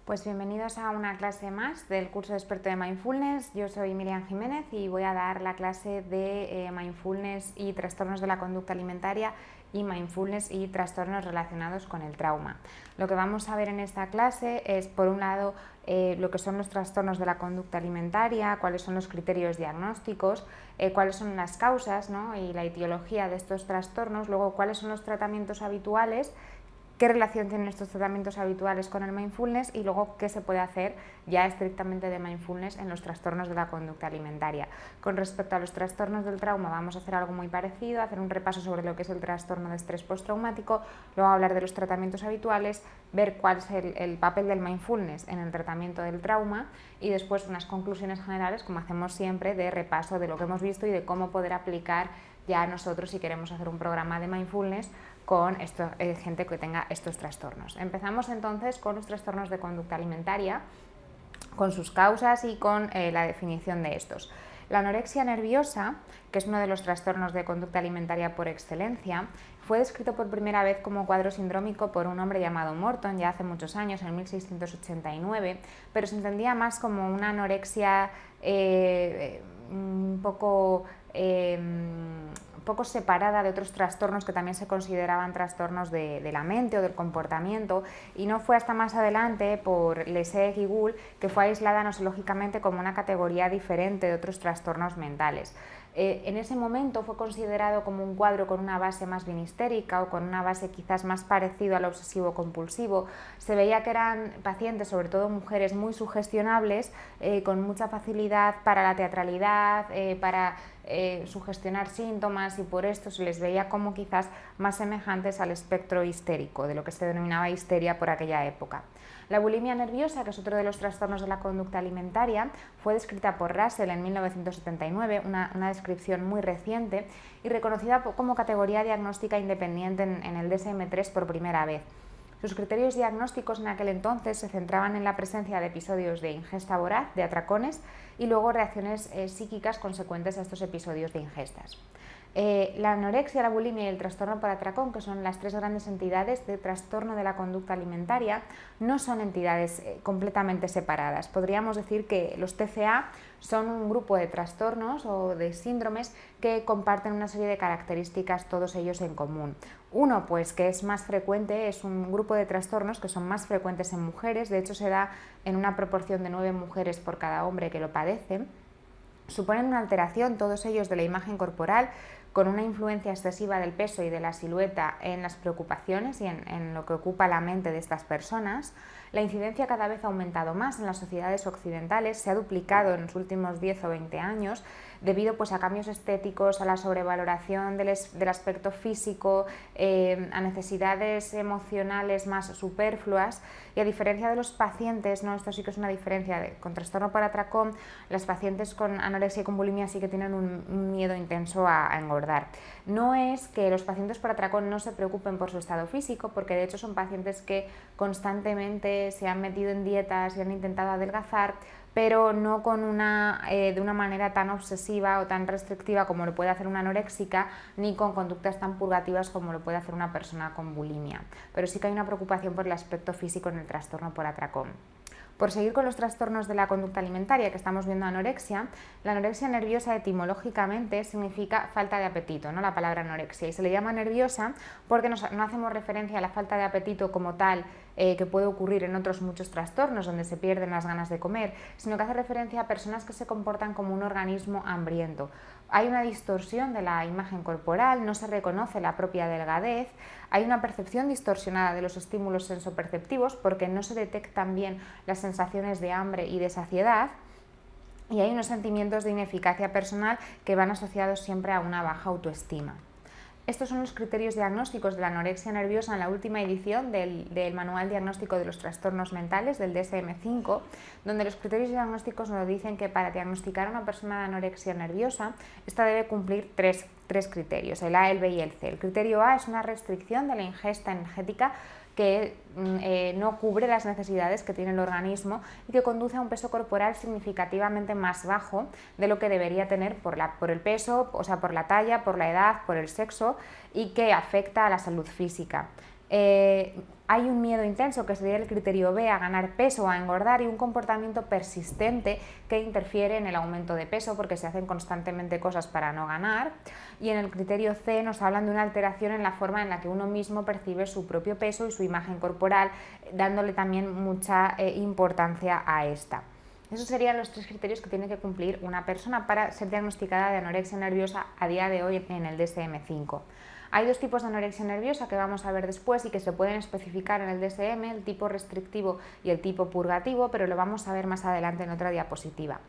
Pues bienvenidos a una clase más del curso de experto de Mindfulness. Yo soy Miriam Jiménez y voy a dar la clase de Mindfulness y trastornos de la conducta alimentaria y Mindfulness y trastornos relacionados con el trauma. Lo que vamos a ver en esta clase es, por un lado, lo que son los trastornos de la conducta alimentaria, cuáles son los criterios diagnósticos, cuáles son las causas, ¿no?, y la etiología de estos trastornos, luego cuáles son los tratamientos habituales, qué relación tienen estos tratamientos habituales con el mindfulness y luego qué se puede hacer ya estrictamente de mindfulness en los trastornos de la conducta alimentaria. Con respecto a los trastornos del trauma vamos a hacer algo muy parecido, hacer un repaso sobre lo que es el trastorno de estrés postraumático, luego hablar de los tratamientos habituales, ver cuál es el papel del mindfulness en el tratamiento del trauma y después unas conclusiones generales, como hacemos siempre, de repaso de lo que hemos visto y de cómo poder aplicar ya nosotros si queremos hacer un programa de mindfulness con gente que tenga estos trastornos. Empezamos entonces con los trastornos de conducta alimentaria, con sus causas y con la definición de estos. La anorexia nerviosa, que es uno de los trastornos de conducta alimentaria por excelencia, fue descrito por primera vez como cuadro sindrómico por un hombre llamado Morton ya hace muchos años, en 1689, pero se entendía más como una anorexia un poco separada de otros trastornos que también se consideraban trastornos de la mente o del comportamiento, y no fue hasta más adelante por Leseg y Gould que fue aislada nosológicamente como una categoría diferente de otros trastornos mentales. En ese momento fue considerado como un cuadro con una base más bien histérica o con una base quizás más parecido al obsesivo compulsivo. Se veía que eran pacientes, sobre todo mujeres, muy sugestionables, con mucha facilidad para la teatralidad, para sugestionar síntomas, y por esto se les veía como quizás más semejantes al espectro histérico, de lo que se denominaba histeria por aquella época. La bulimia nerviosa, que es otro de los trastornos de la conducta alimentaria, fue descrita por Russell en 1979, una descripción muy reciente y reconocida como categoría diagnóstica independiente en el DSM-3 por primera vez. Sus criterios diagnósticos en aquel entonces se centraban en la presencia de episodios de ingesta voraz, de atracones, y luego reacciones psíquicas consecuentes a estos episodios de ingestas. La anorexia, la bulimia y el trastorno por atracón, que son las tres grandes entidades de trastorno de la conducta alimentaria, no son entidades completamente separadas. Podríamos decir que los TCA son un grupo de trastornos o de síndromes que comparten una serie de características, todos ellos en común. Uno, pues, que es más frecuente, es un grupo de trastornos que son más frecuentes en mujeres, de hecho se da en una proporción de 9 mujeres por cada hombre que lo padecen. Suponen una alteración, todos ellos, de la imagen corporal, con una influencia excesiva del peso y de la silueta en las preocupaciones y en lo que ocupa la mente de estas personas. La incidencia cada vez ha aumentado más en las sociedades occidentales, se ha duplicado en los últimos 10 o 20 años, debido pues a cambios estéticos, a la sobrevaloración del aspecto físico, a necesidades emocionales más superfluas, y a diferencia de los pacientes, ¿no?, esto sí que es una diferencia con trastorno por atracón, las pacientes con anorexia y con bulimia sí que tienen un miedo intenso a engordar. No es que los pacientes por atracón no se preocupen por su estado físico, porque de hecho son pacientes que constantemente se han metido en dietas y han intentado adelgazar, pero no de una manera tan obsesiva o tan restrictiva como lo puede hacer una anoréxica, ni con conductas tan purgativas como lo puede hacer una persona con bulimia. Pero sí que hay una preocupación por el aspecto físico en el trastorno por atracón. Por seguir con los trastornos de la conducta alimentaria, que estamos viendo anorexia, la anorexia nerviosa etimológicamente significa falta de apetito, ¿no?, la palabra anorexia, y se le llama nerviosa porque no hacemos referencia a la falta de apetito como tal, que puede ocurrir en otros muchos trastornos donde se pierden las ganas de comer, sino que hace referencia a personas que se comportan como un organismo hambriento. Hay una distorsión de la imagen corporal, no se reconoce la propia delgadez, hay una percepción distorsionada de los estímulos sensoperceptivos porque no se detectan bien las sensaciones de hambre y de saciedad, y hay unos sentimientos de ineficacia personal que van asociados siempre a una baja autoestima. Estos son los criterios diagnósticos de la anorexia nerviosa en la última edición del Manual Diagnóstico de los Trastornos Mentales, del DSM-5, donde los criterios diagnósticos nos dicen que para diagnosticar a una persona de anorexia nerviosa, esta debe cumplir tres criterios, el A, el B y el C. El criterio A es una restricción de la ingesta energética que no cubre las necesidades que tiene el organismo y que conduce a un peso corporal significativamente más bajo de lo que debería tener por el peso, o sea, por la talla, por la edad, por el sexo, y que afecta a la salud física. Hay un miedo intenso, que sería el criterio B, a ganar peso o a engordar, y un comportamiento persistente que interfiere en el aumento de peso porque se hacen constantemente cosas para no ganar. Y en el criterio C nos hablan de una alteración en la forma en la que uno mismo percibe su propio peso y su imagen corporal, dándole también mucha importancia a esta. Esos serían los 3 criterios que tiene que cumplir una persona para ser diagnosticada de anorexia nerviosa a día de hoy en el DSM-5. Hay 2 tipos de anorexia nerviosa que vamos a ver después y que se pueden especificar en el DSM, el tipo restrictivo y el tipo purgativo, pero lo vamos a ver más adelante en otra diapositiva.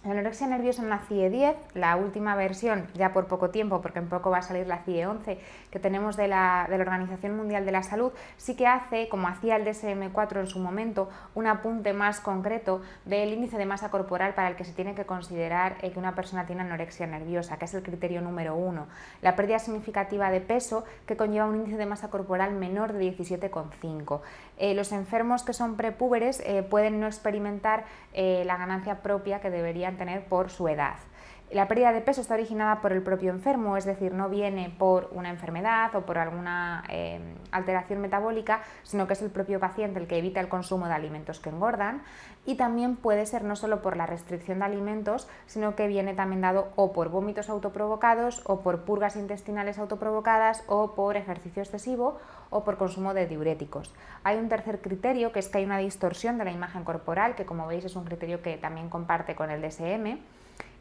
La anorexia nerviosa en la CIE-10, la última versión, ya por poco tiempo, porque en poco va a salir la CIE-11, que tenemos de la Organización Mundial de la Salud, sí que hace, como hacía el DSM-4 en su momento, un apunte más concreto del índice de masa corporal para el que se tiene que considerar que una persona tiene anorexia nerviosa, que es el criterio número 1, la pérdida significativa de peso que conlleva un índice de masa corporal menor de 17,5. Los enfermos que son prepúberes pueden no experimentar la ganancia propia que deberían tener por su edad. La pérdida de peso está originada por el propio enfermo, es decir, no viene por una enfermedad o por alguna alteración metabólica, sino que es el propio paciente el que evita el consumo de alimentos que engordan, y también puede ser no solo por la restricción de alimentos, sino que viene también dado o por vómitos autoprovocados o por purgas intestinales autoprovocadas o por ejercicio excesivo o por consumo de diuréticos. Hay un tercer criterio, que es que hay una distorsión de la imagen corporal, que como veis es un criterio que también comparte con el DSM,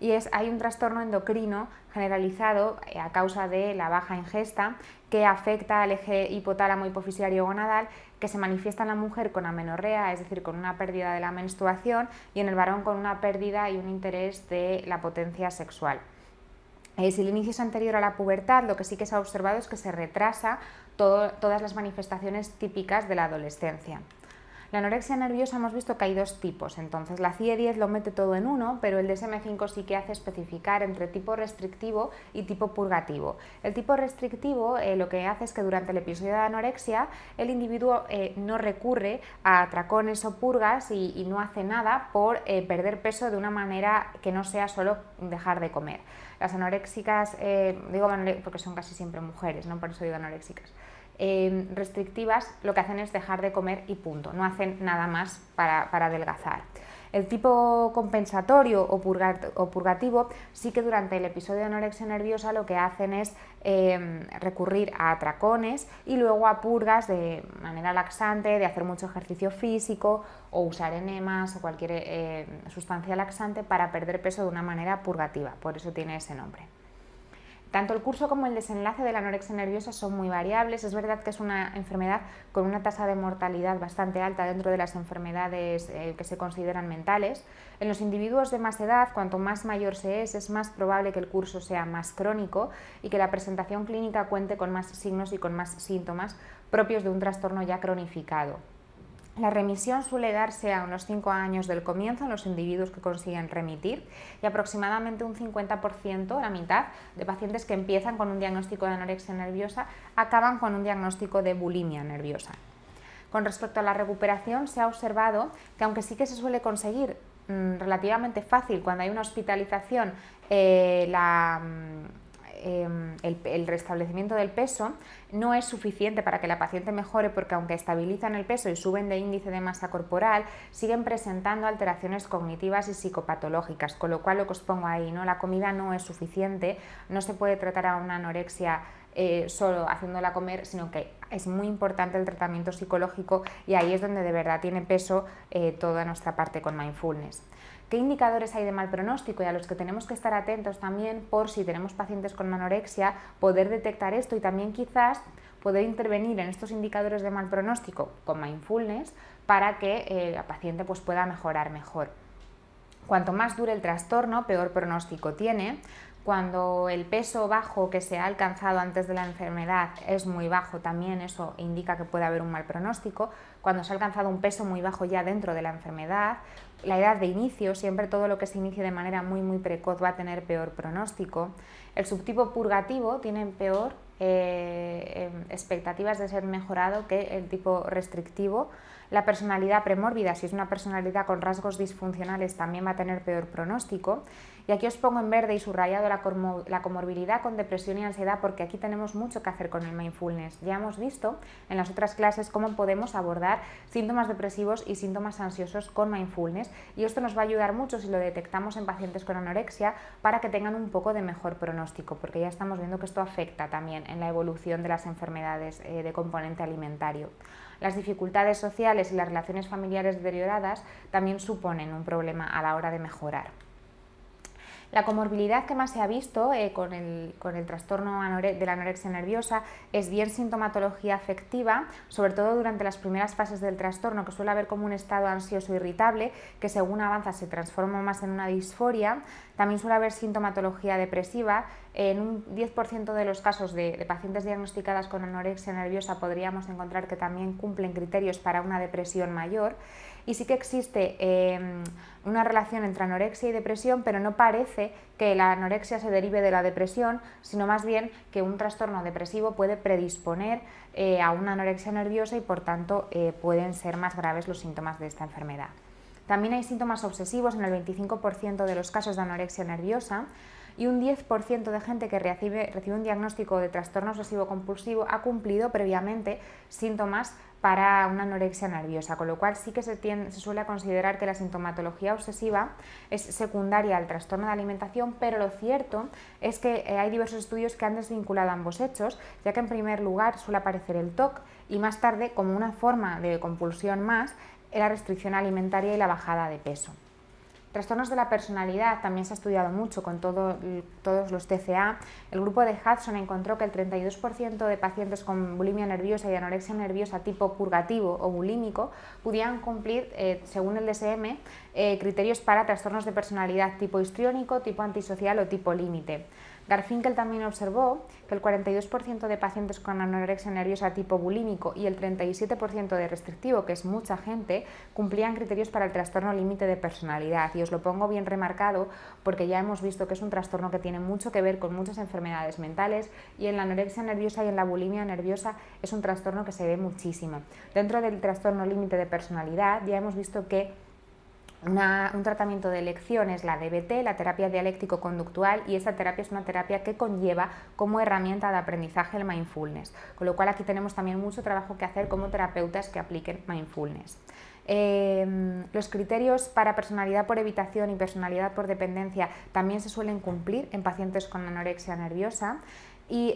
y hay un trastorno endocrino generalizado a causa de la baja ingesta que afecta al eje hipotálamo hipofisiario gonadal, que se manifiesta en la mujer con amenorrea, es decir, con una pérdida de la menstruación, y en el varón con una pérdida y un interés de la potencia sexual. Si el inicio es anterior a la pubertad, lo que sí que se ha observado es que se retrasa todas las manifestaciones típicas de la adolescencia. La anorexia nerviosa hemos visto que hay 2 tipos, entonces la CIE-10 lo mete todo en uno, pero el DSM-5 sí que hace especificar entre tipo restrictivo y tipo purgativo. El tipo restrictivo lo que hace es que durante el episodio de anorexia el individuo no recurre a atracones o purgas y no hace nada por perder peso de una manera que no sea solo dejar de comer. Las anoréxicas, digo porque son casi siempre mujeres, no por eso digo anoréxicas, restrictivas, lo que hacen es dejar de comer y punto, no hacen nada más para adelgazar. El tipo compensatorio o purgativo sí que durante el episodio de anorexia nerviosa lo que hacen es recurrir a atracones y luego a purgas de manera laxante, de hacer mucho ejercicio físico o usar enemas o cualquier sustancia laxante para perder peso de una manera purgativa, por eso tiene ese nombre. Tanto el curso como el desenlace de la anorexia nerviosa son muy variables. Es verdad que es una enfermedad con una tasa de mortalidad bastante alta dentro de las enfermedades que se consideran mentales. En los individuos de más edad, cuanto más mayor se es más probable que el curso sea más crónico y que la presentación clínica cuente con más signos y con más síntomas propios de un trastorno ya cronificado. La remisión suele darse a unos 5 años del comienzo en los individuos que consiguen remitir, y aproximadamente un 50%, la mitad, de pacientes que empiezan con un diagnóstico de anorexia nerviosa acaban con un diagnóstico de bulimia nerviosa. Con respecto a la recuperación, se ha observado que aunque sí que se suele conseguir relativamente fácil cuando hay una hospitalización, el restablecimiento del peso no es suficiente para que la paciente mejore, porque aunque estabilizan el peso y suben de índice de masa corporal, siguen presentando alteraciones cognitivas y psicopatológicas, con lo cual lo que os pongo ahí, ¿no? La comida no es suficiente, no se puede tratar a una anorexia solo haciéndola comer, sino que es muy importante el tratamiento psicológico, y ahí es donde de verdad tiene peso toda nuestra parte con mindfulness. ¿Qué indicadores hay de mal pronóstico y a los que tenemos que estar atentos también por si tenemos pacientes con anorexia, poder detectar esto y también quizás poder intervenir en estos indicadores de mal pronóstico con mindfulness para que la paciente pueda mejorar mejor? Cuanto más dure el trastorno, peor pronóstico tiene. Cuando el peso bajo que se ha alcanzado antes de la enfermedad es muy bajo, también eso indica que puede haber un mal pronóstico. Cuando se ha alcanzado un peso muy bajo ya dentro de la enfermedad, la edad de inicio, siempre todo lo que se inicie de manera muy precoz va a tener peor pronóstico. El subtipo purgativo tiene peor expectativas de ser mejorado que el tipo restrictivo. La personalidad premórbida, si es una personalidad con rasgos disfuncionales, también va a tener peor pronóstico. Y aquí os pongo en verde y subrayado la comorbilidad con depresión y ansiedad, porque aquí tenemos mucho que hacer con el mindfulness. Ya hemos visto en las otras clases cómo podemos abordar síntomas depresivos y síntomas ansiosos con mindfulness, y esto nos va a ayudar mucho si lo detectamos en pacientes con anorexia para que tengan un poco de mejor pronóstico, porque ya estamos viendo que esto afecta también en la evolución de las enfermedades de componente alimentario. Las dificultades sociales y las relaciones familiares deterioradas también suponen un problema a la hora de mejorar. La comorbilidad que más se ha visto con el trastorno de la anorexia nerviosa es bien sintomatología afectiva, sobre todo durante las primeras fases del trastorno, que suele haber como un estado ansioso irritable que según avanza se transforma más en una disforia. También suele haber sintomatología depresiva. En un 10% de los casos de pacientes diagnosticadas con anorexia nerviosa podríamos encontrar que también cumplen criterios para una depresión mayor. Y sí que existe una relación entre anorexia y depresión, pero no parece que la anorexia se derive de la depresión, sino más bien que un trastorno depresivo puede predisponer a una anorexia nerviosa y por tanto pueden ser más graves los síntomas de esta enfermedad. También hay síntomas obsesivos en el 25% de los casos de anorexia nerviosa, y un 10% de gente que recibe un diagnóstico de trastorno obsesivo compulsivo ha cumplido previamente síntomas para una anorexia nerviosa, con lo cual sí que se suele considerar que la sintomatología obsesiva es secundaria al trastorno de alimentación, pero lo cierto es que hay diversos estudios que han desvinculado ambos hechos, ya que en primer lugar suele aparecer el TOC y más tarde, como una forma de compulsión más, la restricción alimentaria y la bajada de peso. Trastornos de la personalidad también se ha estudiado mucho con todos los TCA. El grupo de Hudson encontró que el 32% de pacientes con bulimia nerviosa y anorexia nerviosa tipo purgativo o bulímico podían cumplir, según el DSM, criterios para trastornos de personalidad tipo histriónico, tipo antisocial o tipo límite. Garfinkel también observó que el 42% de pacientes con anorexia nerviosa tipo bulímico y el 37% de restrictivo, que es mucha gente, cumplían criterios para el trastorno límite de personalidad. Y os lo pongo bien remarcado porque ya hemos visto que es un trastorno que tiene mucho que ver con muchas enfermedades mentales, y en la anorexia nerviosa y en la bulimia nerviosa es un trastorno que se ve muchísimo. Dentro del trastorno límite de personalidad ya hemos visto que un tratamiento de elección es la DBT, la terapia dialéctico-conductual, y esta terapia es una terapia que conlleva como herramienta de aprendizaje el mindfulness, con lo cual aquí tenemos también mucho trabajo que hacer como terapeutas que apliquen mindfulness. Los criterios para personalidad por evitación y personalidad por dependencia también se suelen cumplir en pacientes con anorexia nerviosa. Y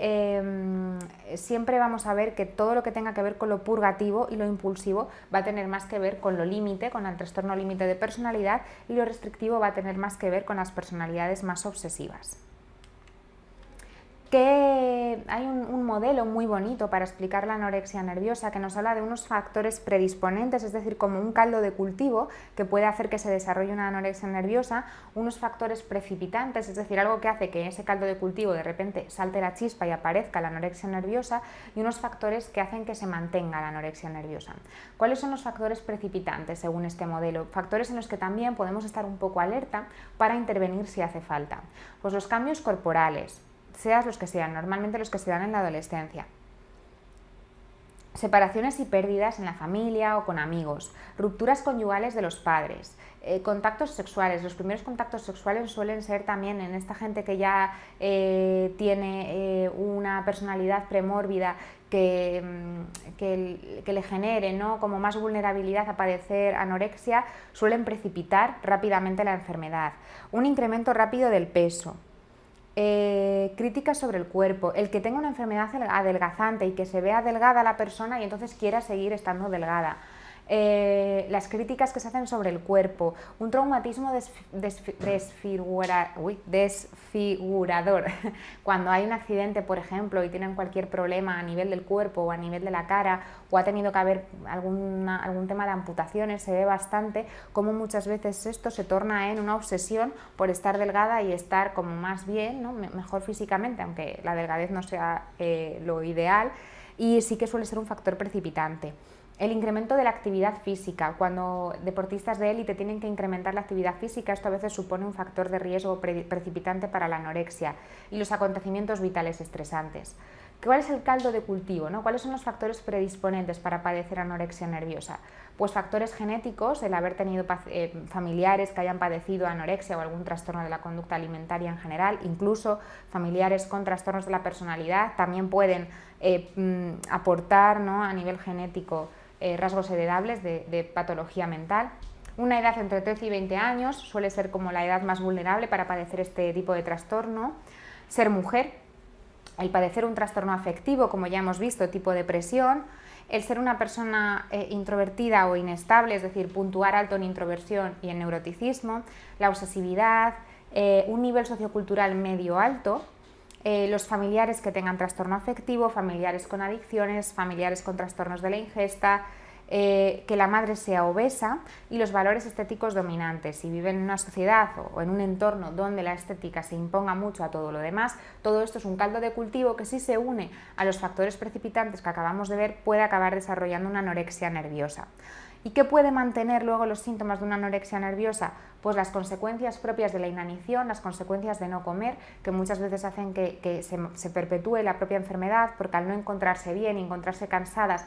siempre vamos a ver que todo lo que tenga que ver con lo purgativo y lo impulsivo va a tener más que ver con lo límite, con el trastorno límite de personalidad, y lo restrictivo va a tener más que ver con las personalidades más obsesivas. Hay un modelo muy bonito para explicar la anorexia nerviosa que nos habla de unos factores predisponentes, es decir, como un caldo de cultivo que puede hacer que se desarrolle una anorexia nerviosa, unos factores precipitantes, es decir, algo que hace que ese caldo de cultivo de repente salte la chispa y aparezca la anorexia nerviosa, y unos factores que hacen que se mantenga la anorexia nerviosa. ¿Cuáles son los factores precipitantes según este modelo? Factores en los que también podemos estar un poco alerta para intervenir si hace falta. Pues los cambios corporales, sean los que sean, normalmente los que se dan en la adolescencia. Separaciones y pérdidas en la familia o con amigos, rupturas conyugales de los padres, contactos sexuales. Los primeros contactos sexuales suelen ser también en esta gente que ya tiene una personalidad premórbida que le genere, ¿no?, como más vulnerabilidad a padecer anorexia, suelen precipitar rápidamente la enfermedad. Un incremento rápido del peso. Críticas sobre el cuerpo, el que tenga una enfermedad adelgazante y que se vea delgada la persona y entonces quiera seguir estando delgada. Las críticas que se hacen sobre el cuerpo, un traumatismo desfigurador. Cuando hay un accidente, por ejemplo, y tienen cualquier problema a nivel del cuerpo o a nivel de la cara, o ha tenido que haber algún tema de amputaciones, se ve bastante cómo muchas veces esto se torna en una obsesión por estar delgada y estar como más bien, ¿no?, mejor físicamente, aunque la delgadez no sea lo ideal, y sí que suele ser un factor precipitante. El incremento de la actividad física. Cuando deportistas de élite tienen que incrementar la actividad física, esto a veces supone un factor de riesgo precipitante para la anorexia. Y los acontecimientos vitales estresantes. ¿Cuál es el caldo de cultivo, ¿no? ¿Cuáles son los factores predisponentes para padecer anorexia nerviosa? Pues factores genéticos, el haber tenido familiares que hayan padecido anorexia o algún trastorno de la conducta alimentaria en general, incluso familiares con trastornos de la personalidad también pueden aportar, ¿no?, a nivel genético rasgos heredables de patología mental. Una edad entre 13 y 20 años suele ser como la edad más vulnerable para padecer este tipo de trastorno. Ser mujer, el padecer un trastorno afectivo, como ya hemos visto, tipo depresión, el ser una persona introvertida o inestable, es decir, puntuar alto en introversión y en neuroticismo, la obsesividad, un nivel sociocultural medio alto, los familiares que tengan trastorno afectivo, familiares con adicciones, familiares con trastornos de la ingesta, que la madre sea obesa y los valores estéticos dominantes. Si viven en una sociedad o en un entorno donde la estética se imponga mucho a todo lo demás, todo esto es un caldo de cultivo que, si se une a los factores precipitantes que acabamos de ver, puede acabar desarrollando una anorexia nerviosa. ¿Y qué puede mantener luego los síntomas de una anorexia nerviosa? Pues las consecuencias propias de la inanición, las consecuencias de no comer, que muchas veces hacen que se perpetúe la propia enfermedad, porque al no encontrarse bien, encontrarse cansadas,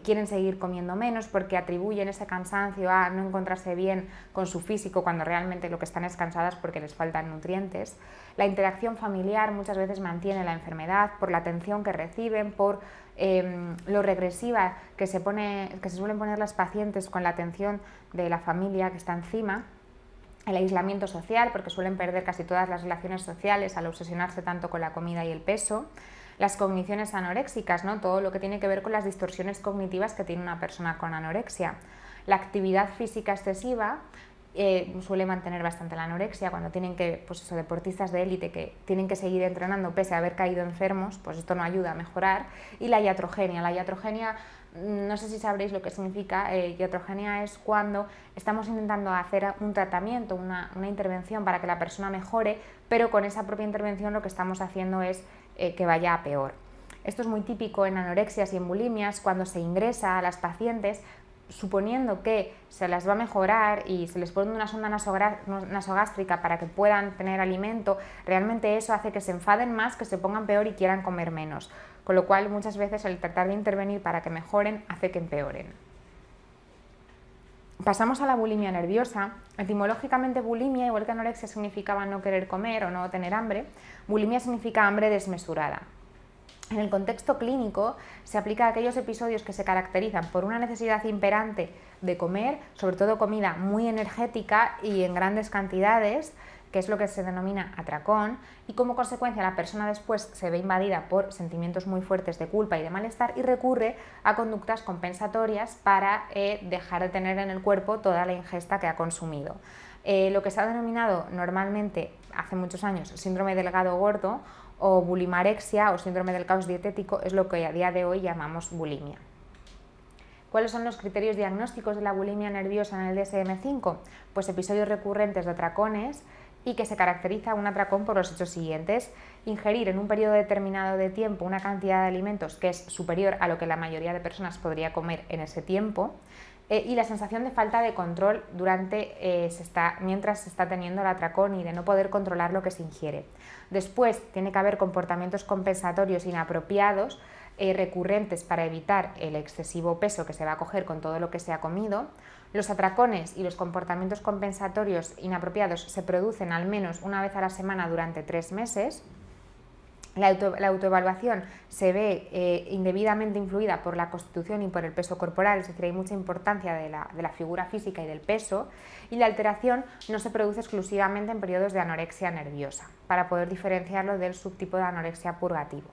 quieren seguir comiendo menos porque atribuyen ese cansancio a no encontrarse bien con su físico, cuando realmente lo que están es cansadas porque les faltan nutrientes. La interacción familiar muchas veces mantiene la enfermedad por la atención que reciben, por lo regresiva que se suelen poner las pacientes con la atención de la familia que está encima. El aislamiento social, porque suelen perder casi todas las relaciones sociales al obsesionarse tanto con la comida y el peso. Las cogniciones anoréxicas, ¿no?, todo lo que tiene que ver con las distorsiones cognitivas que tiene una persona con anorexia. La actividad física excesiva suele mantener bastante la anorexia. Cuando tienen que, pues eso, deportistas de élite que tienen que seguir entrenando pese a haber caído enfermos, pues esto no ayuda a mejorar. Y la iatrogenia. La iatrogenia, no sé si sabréis lo que significa. Iatrogenia es cuando estamos intentando hacer un tratamiento, una intervención para que la persona mejore, pero con esa propia intervención lo que estamos haciendo es que vaya a peor. Esto es muy típico en anorexias y en bulimias, cuando se ingresa a las pacientes suponiendo que se las va a mejorar y se les pone una sonda nasogástrica para que puedan tener alimento. Realmente eso hace que se enfaden más, que se pongan peor y quieran comer menos, con lo cual muchas veces el tratar de intervenir para que mejoren hace que empeoren. Pasamos a la bulimia nerviosa. Etimológicamente, bulimia, igual que anorexia significaba no querer comer o no tener hambre, bulimia significa hambre desmesurada. En el contexto clínico se aplica a aquellos episodios que se caracterizan por una necesidad imperante de comer, sobre todo comida muy energética y en grandes cantidades, que es lo que se denomina atracón, y como consecuencia la persona después se ve invadida por sentimientos muy fuertes de culpa y de malestar y recurre a conductas compensatorias para dejar de tener en el cuerpo toda la ingesta que ha consumido. Lo que se ha denominado normalmente hace muchos años síndrome delgado gordo o bulimarexia o síndrome del caos dietético es lo que a día de hoy llamamos bulimia. ¿Cuáles son los criterios diagnósticos de la bulimia nerviosa en el DSM-5? Pues episodios recurrentes de atracones y que se caracteriza un atracón por los hechos siguientes: ingerir en un periodo determinado de tiempo una cantidad de alimentos que es superior a lo que la mayoría de personas podría comer en ese tiempo, y la sensación de falta de control mientras se está teniendo el atracón y de no poder controlar lo que se ingiere. Después tiene que haber comportamientos compensatorios inapropiados recurrentes para evitar el excesivo peso que se va a coger con todo lo que se ha comido. Los atracones y los comportamientos compensatorios inapropiados se producen al menos una vez a la semana durante 3 meses. La autoevaluación se ve indebidamente influida por la constitución y por el peso corporal, es decir, hay mucha importancia de la figura física y del peso, y la alteración no se produce exclusivamente en periodos de anorexia nerviosa, para poder diferenciarlo del subtipo de anorexia purgativo.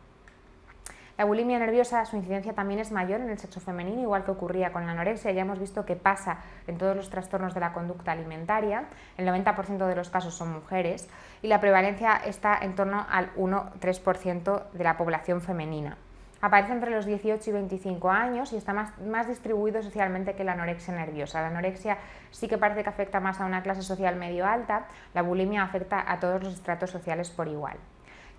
La bulimia nerviosa, su incidencia también es mayor en el sexo femenino, igual que ocurría con la anorexia. Ya hemos visto que pasa en todos los trastornos de la conducta alimentaria, el 90% de los casos son mujeres y la prevalencia está en torno al 1-3% de la población femenina. Aparece entre los 18 y 25 años y está más distribuido socialmente que la anorexia nerviosa. La anorexia sí que parece que afecta más a una clase social medio alta, la bulimia afecta a todos los estratos sociales por igual.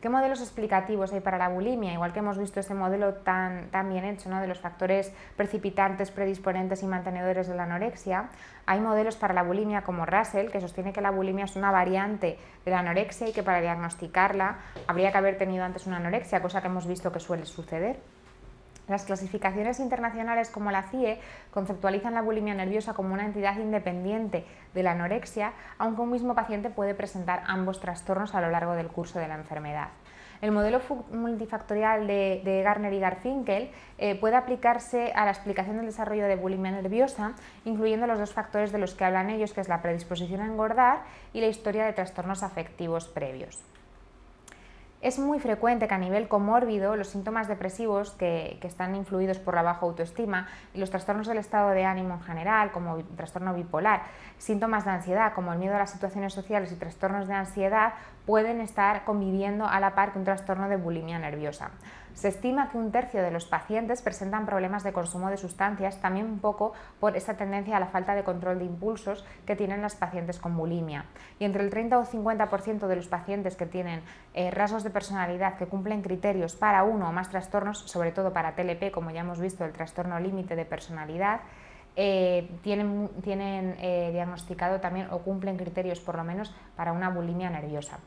¿Qué modelos explicativos hay para la bulimia? Igual que hemos visto ese modelo tan bien hecho, ¿no?, de los factores precipitantes, predisponentes y mantenedores de la anorexia, hay modelos para la bulimia como Russell, que sostiene que la bulimia es una variante de la anorexia y que para diagnosticarla habría que haber tenido antes una anorexia, cosa que hemos visto que suele suceder. Las clasificaciones internacionales como la CIE conceptualizan la bulimia nerviosa como una entidad independiente de la anorexia, aunque un mismo paciente puede presentar ambos trastornos a lo largo del curso de la enfermedad. El modelo multifactorial de Garner y Garfinkel puede aplicarse a la explicación del desarrollo de bulimia nerviosa, incluyendo los dos factores de los que hablan ellos, que es la predisposición a engordar y la historia de trastornos afectivos previos. Es muy frecuente que a nivel comórbido los síntomas depresivos que están influidos por la baja autoestima y los trastornos del estado de ánimo en general, como trastorno bipolar, síntomas de ansiedad como el miedo a las situaciones sociales y trastornos de ansiedad, pueden estar conviviendo a la par que un trastorno de bulimia nerviosa. Se estima que un tercio de los pacientes presentan problemas de consumo de sustancias, también un poco por esa tendencia a la falta de control de impulsos que tienen las pacientes con bulimia. Y entre el 30 o 50% de los pacientes que tienen rasgos de personalidad que cumplen criterios para uno o más trastornos, sobre todo para TLP, como ya hemos visto, el trastorno límite de personalidad, tienen diagnosticado también o cumplen criterios por lo menos para una bulimia nerviosa.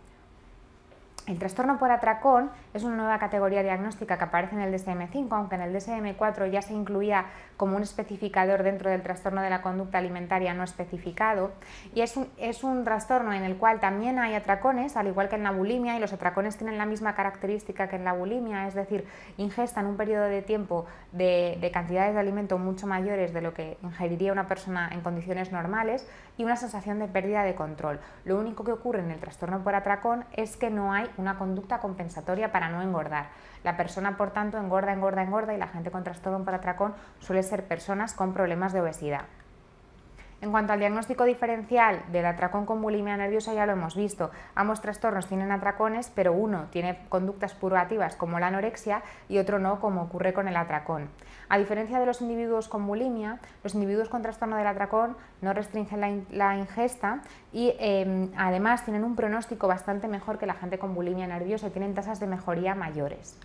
El trastorno por atracón es una nueva categoría diagnóstica que aparece en el DSM-5, aunque en el DSM-4 ya se incluía como un especificador dentro del trastorno de la conducta alimentaria no especificado, y es un trastorno en el cual también hay atracones, al igual que en la bulimia, y los atracones tienen la misma característica que en la bulimia, es decir, ingesta en un periodo de tiempo de cantidades de alimento mucho mayores de lo que ingeriría una persona en condiciones normales y una sensación de pérdida de control. Lo único que ocurre en el trastorno por atracón es que no hay una conducta compensatoria para no engordar. La persona, por tanto, engorda y la gente con trastorno por atracón suele ser personas con problemas de obesidad. En cuanto al diagnóstico diferencial del atracón con bulimia nerviosa, ya lo hemos visto. Ambos trastornos tienen atracones, pero uno tiene conductas purgativas como la anorexia y otro no, como ocurre con el atracón. A diferencia de los individuos con bulimia, los individuos con trastorno del atracón no restringen la ingesta y además tienen un pronóstico bastante mejor que la gente con bulimia nerviosa y tienen tasas de mejoría mayores.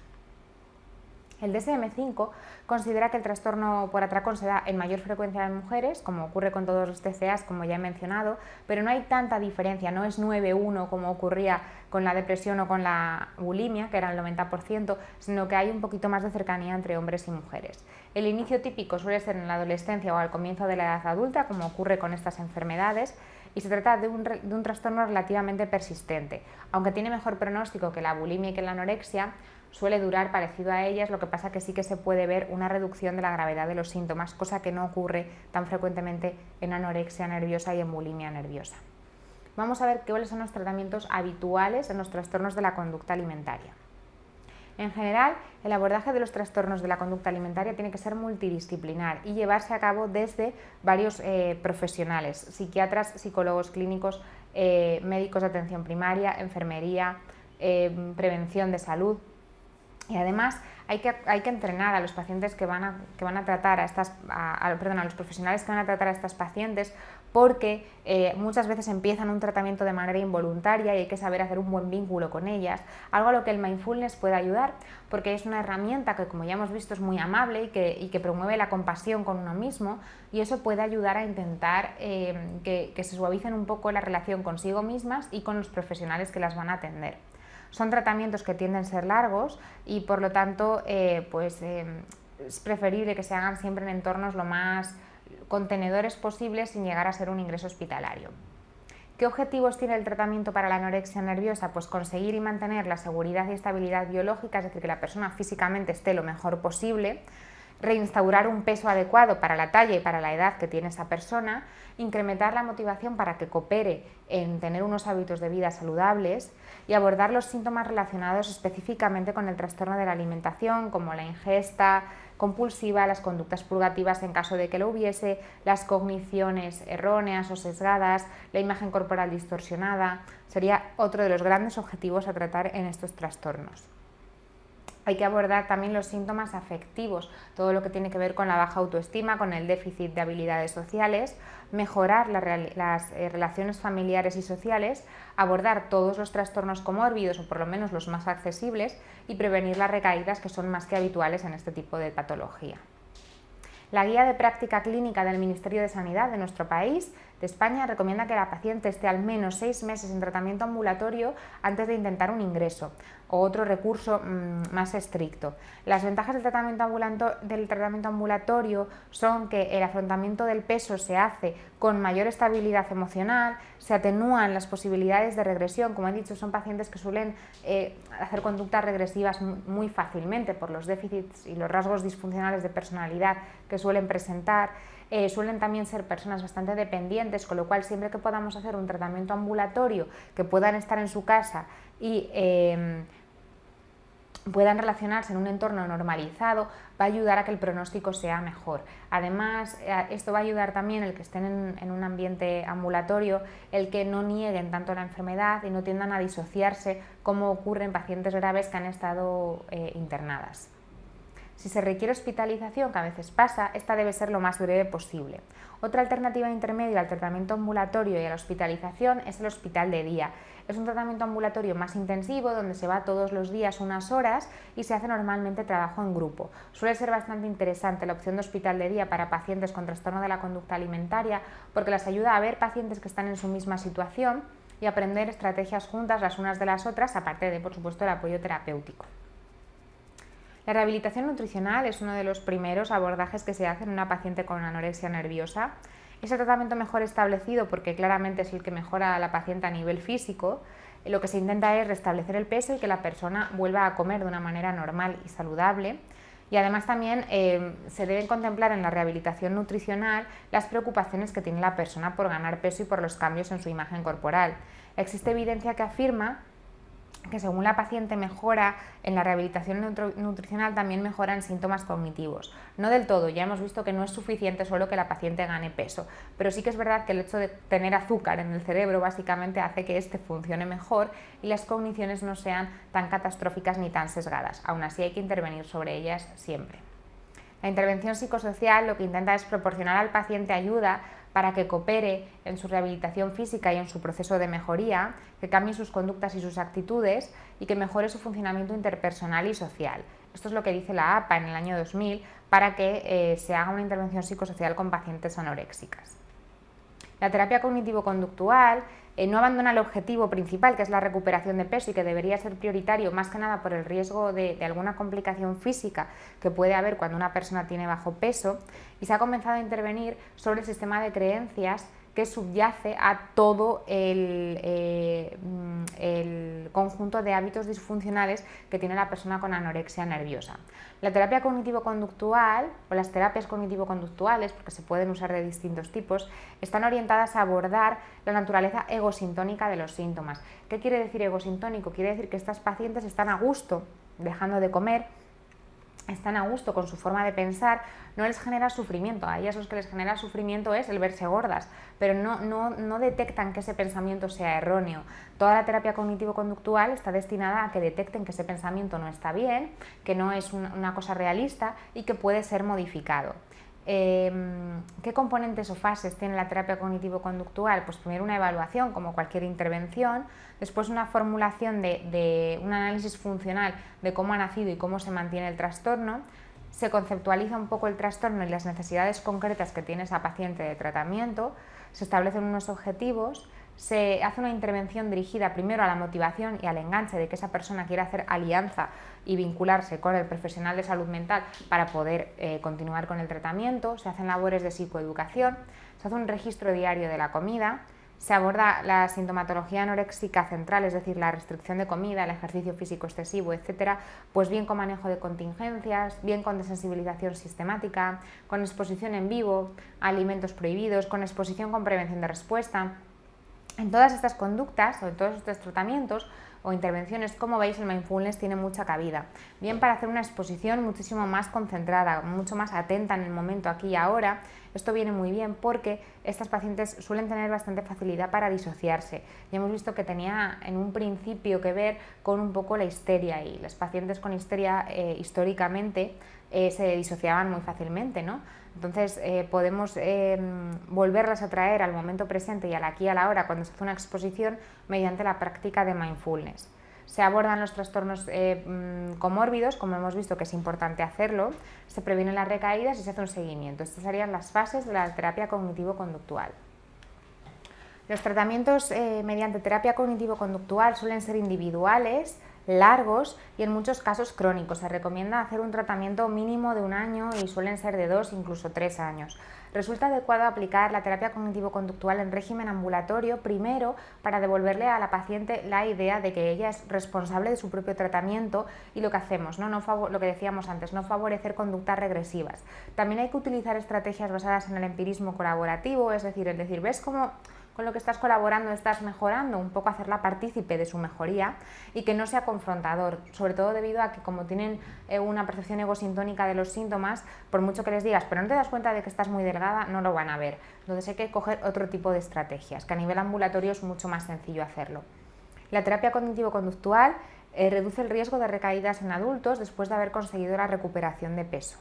El DSM-5 considera que el trastorno por atracón se da en mayor frecuencia en mujeres, como ocurre con todos los TCAs, como ya he mencionado, pero no hay tanta diferencia, no es 9-1 como ocurría con la depresión o con la bulimia, que era el 90%, sino que hay un poquito más de cercanía entre hombres y mujeres. El inicio típico suele ser en la adolescencia o al comienzo de la edad adulta, como ocurre con estas enfermedades, y se trata de un trastorno relativamente persistente. Aunque tiene mejor pronóstico que la bulimia y que la anorexia, suele durar parecido a ellas, lo que pasa que sí que se puede ver una reducción de la gravedad de los síntomas, cosa que no ocurre tan frecuentemente en anorexia nerviosa y en bulimia nerviosa. Vamos a ver cuáles son los tratamientos habituales en los trastornos de la conducta alimentaria. En general, el abordaje de los trastornos de la conducta alimentaria tiene que ser multidisciplinar y llevarse a cabo desde varios profesionales, psiquiatras, psicólogos clínicos, médicos de atención primaria, enfermería, prevención de salud. Y además hay que entrenar a los pacientes que van a tratar a los profesionales que van a tratar a estas pacientes, porque muchas veces empiezan un tratamiento de manera involuntaria y hay que saber hacer un buen vínculo con ellas, algo a lo que el mindfulness puede ayudar, porque es una herramienta que, como ya hemos visto, es muy amable y que promueve la compasión con uno mismo, y eso puede ayudar a intentar que se suavicen un poco la relación consigo mismas y con los profesionales que las van a atender. Son tratamientos que tienden a ser largos y, por lo tanto, es preferible que se hagan siempre en entornos lo más contenedores posibles sin llegar a ser un ingreso hospitalario. ¿Qué objetivos tiene el tratamiento para la anorexia nerviosa? Pues conseguir y mantener la seguridad y estabilidad biológica, es decir, que la persona físicamente esté lo mejor posible, reinstaurar un peso adecuado para la talla y para la edad que tiene esa persona, incrementar la motivación para que coopere en tener unos hábitos de vida saludables y abordar los síntomas relacionados específicamente con el trastorno de la alimentación, como la ingesta compulsiva, las conductas purgativas en caso de que lo hubiese, las cogniciones erróneas o sesgadas, la imagen corporal distorsionada. Sería otro de los grandes objetivos a tratar en estos trastornos. Hay que abordar también los síntomas afectivos, todo lo que tiene que ver con la baja autoestima, con el déficit de habilidades sociales, mejorar las relaciones familiares y sociales, abordar todos los trastornos comórbidos o por lo menos los más accesibles y prevenir las recaídas que son más que habituales en este tipo de patología. La guía de práctica clínica del Ministerio de Sanidad de nuestro país, de España, recomienda que la paciente esté al menos 6 meses en tratamiento ambulatorio antes de intentar un ingreso o otro recurso más estricto. Las ventajas del tratamiento ambulatorio son que el afrontamiento del peso se hace con mayor estabilidad emocional, se atenúan las posibilidades de regresión. Como he dicho, son pacientes que suelen hacer conductas regresivas muy fácilmente por los déficits y los rasgos disfuncionales de personalidad que suelen presentar. Suelen también ser personas bastante dependientes, con lo cual siempre que podamos hacer un tratamiento ambulatorio, que puedan estar en su casa y puedan relacionarse en un entorno normalizado, va a ayudar a que el pronóstico sea mejor. Además, esto va a ayudar también el que estén en un ambiente ambulatorio, el que no nieguen tanto la enfermedad y no tiendan a disociarse, como ocurre en pacientes graves que han estado internadas. Si se requiere hospitalización, que a veces pasa, esta debe ser lo más breve posible. Otra alternativa intermedia al tratamiento ambulatorio y a la hospitalización es el hospital de día. Es un tratamiento ambulatorio más intensivo, donde se va todos los días unas horas y se hace normalmente trabajo en grupo. Suele ser bastante interesante la opción de hospital de día para pacientes con trastorno de la conducta alimentaria, porque les ayuda a ver pacientes que están en su misma situación y aprender estrategias juntas las unas de las otras, aparte de, por supuesto, el apoyo terapéutico. La rehabilitación nutricional es uno de los primeros abordajes que se hace en una paciente con anorexia nerviosa. Es el tratamiento mejor establecido porque claramente es el que mejora a la paciente a nivel físico. Lo que se intenta es restablecer el peso y que la persona vuelva a comer de una manera normal y saludable. Y además también se deben contemplar en la rehabilitación nutricional las preocupaciones que tiene la persona por ganar peso y por los cambios en su imagen corporal. Existe evidencia que afirma que según la paciente mejora en la rehabilitación nutricional, también mejoran síntomas cognitivos. No del todo, ya hemos visto que no es suficiente solo que la paciente gane peso, pero sí que es verdad que el hecho de tener azúcar en el cerebro básicamente hace que este funcione mejor y las cogniciones no sean tan catastróficas ni tan sesgadas. Aún así hay que intervenir sobre ellas siempre. La intervención psicosocial lo que intenta es proporcionar al paciente ayuda para que coopere en su rehabilitación física y en su proceso de mejoría, que cambie sus conductas y sus actitudes y que mejore su funcionamiento interpersonal y social. Esto es lo que dice la APA en el año 2000 para que se haga una intervención psicosocial con pacientes anoréxicas. La terapia cognitivo-conductual no abandona el objetivo principal, que es la recuperación de peso y que debería ser prioritario más que nada por el riesgo de alguna complicación física que puede haber cuando una persona tiene bajo peso, y se ha comenzado a intervenir sobre el sistema de creencias que subyace a todo el conjunto de hábitos disfuncionales que tiene la persona con anorexia nerviosa. La terapia cognitivo-conductual o las terapias cognitivo-conductuales, porque se pueden usar de distintos tipos, están orientadas a abordar la naturaleza egosintónica de los síntomas. ¿Qué quiere decir egosintónico? Quiere decir que estas pacientes están a gusto dejando de comer, están a gusto con su forma de pensar, no les genera sufrimiento. A ellas lo que les genera sufrimiento es el verse gordas, pero no detectan que ese pensamiento sea erróneo. Toda la terapia cognitivo-conductual está destinada a que detecten que ese pensamiento no está bien, que no es una cosa realista y que puede ser modificado. ¿Qué componentes o fases tiene la terapia cognitivo-conductual? Pues primero una evaluación, como cualquier intervención, después una formulación de un análisis funcional de cómo ha nacido y cómo se mantiene el trastorno, se conceptualiza un poco el trastorno y las necesidades concretas que tiene esa paciente de tratamiento, se establecen unos objetivos, se hace una intervención dirigida primero a la motivación y al enganche de que esa persona quiera hacer alianza y vincularse con el profesional de salud mental para poder continuar con el tratamiento, se hacen labores de psicoeducación, se hace un registro diario de la comida, se aborda la sintomatología anoréxica central, es decir, la restricción de comida, el ejercicio físico excesivo, etcétera, pues bien con manejo de contingencias, bien con desensibilización sistemática, con exposición en vivo a alimentos prohibidos, con exposición con prevención de respuesta. En todas estas conductas o en todos estos tratamientos o intervenciones, como veis, el mindfulness tiene mucha cabida. Bien para hacer una exposición muchísimo más concentrada, mucho más atenta en el momento aquí y ahora. Esto viene muy bien porque estas pacientes suelen tener bastante facilidad para disociarse. Ya hemos visto que tenía en un principio que ver con un poco la histeria, y las pacientes con histeria históricamente se disociaban muy fácilmente, ¿no? Entonces podemos volverlas a traer al momento presente y al aquí y a la hora cuando se hace una exposición mediante la práctica de mindfulness. Se abordan los trastornos comórbidos, como hemos visto que es importante hacerlo, se previenen las recaídas y se hace un seguimiento. Estas serían las fases de la terapia cognitivo-conductual. Los tratamientos mediante terapia cognitivo-conductual suelen ser individuales, largos y en muchos casos crónicos. Se recomienda hacer un tratamiento mínimo de 1 año y suelen ser de 2, incluso 3 años. Resulta adecuado aplicar la terapia cognitivo-conductual en régimen ambulatorio, primero para devolverle a la paciente la idea de que ella es responsable de su propio tratamiento y lo que hacemos, ¿no? Lo que decíamos antes, no favorecer conductas regresivas. También hay que utilizar estrategias basadas en el empirismo colaborativo, es decir, ¿ves cómo con lo que estás colaborando estás mejorando? Un poco hacerla partícipe de su mejoría y que no sea confrontador, sobre todo debido a que como tienen una percepción egosintónica de los síntomas, por mucho que les digas, pero no te das cuenta de que estás muy delgada, no lo van a ver. Entonces hay que coger otro tipo de estrategias, que a nivel ambulatorio es mucho más sencillo hacerlo. La terapia cognitivo-conductual reduce el riesgo de recaídas en adultos después de haber conseguido la recuperación de peso.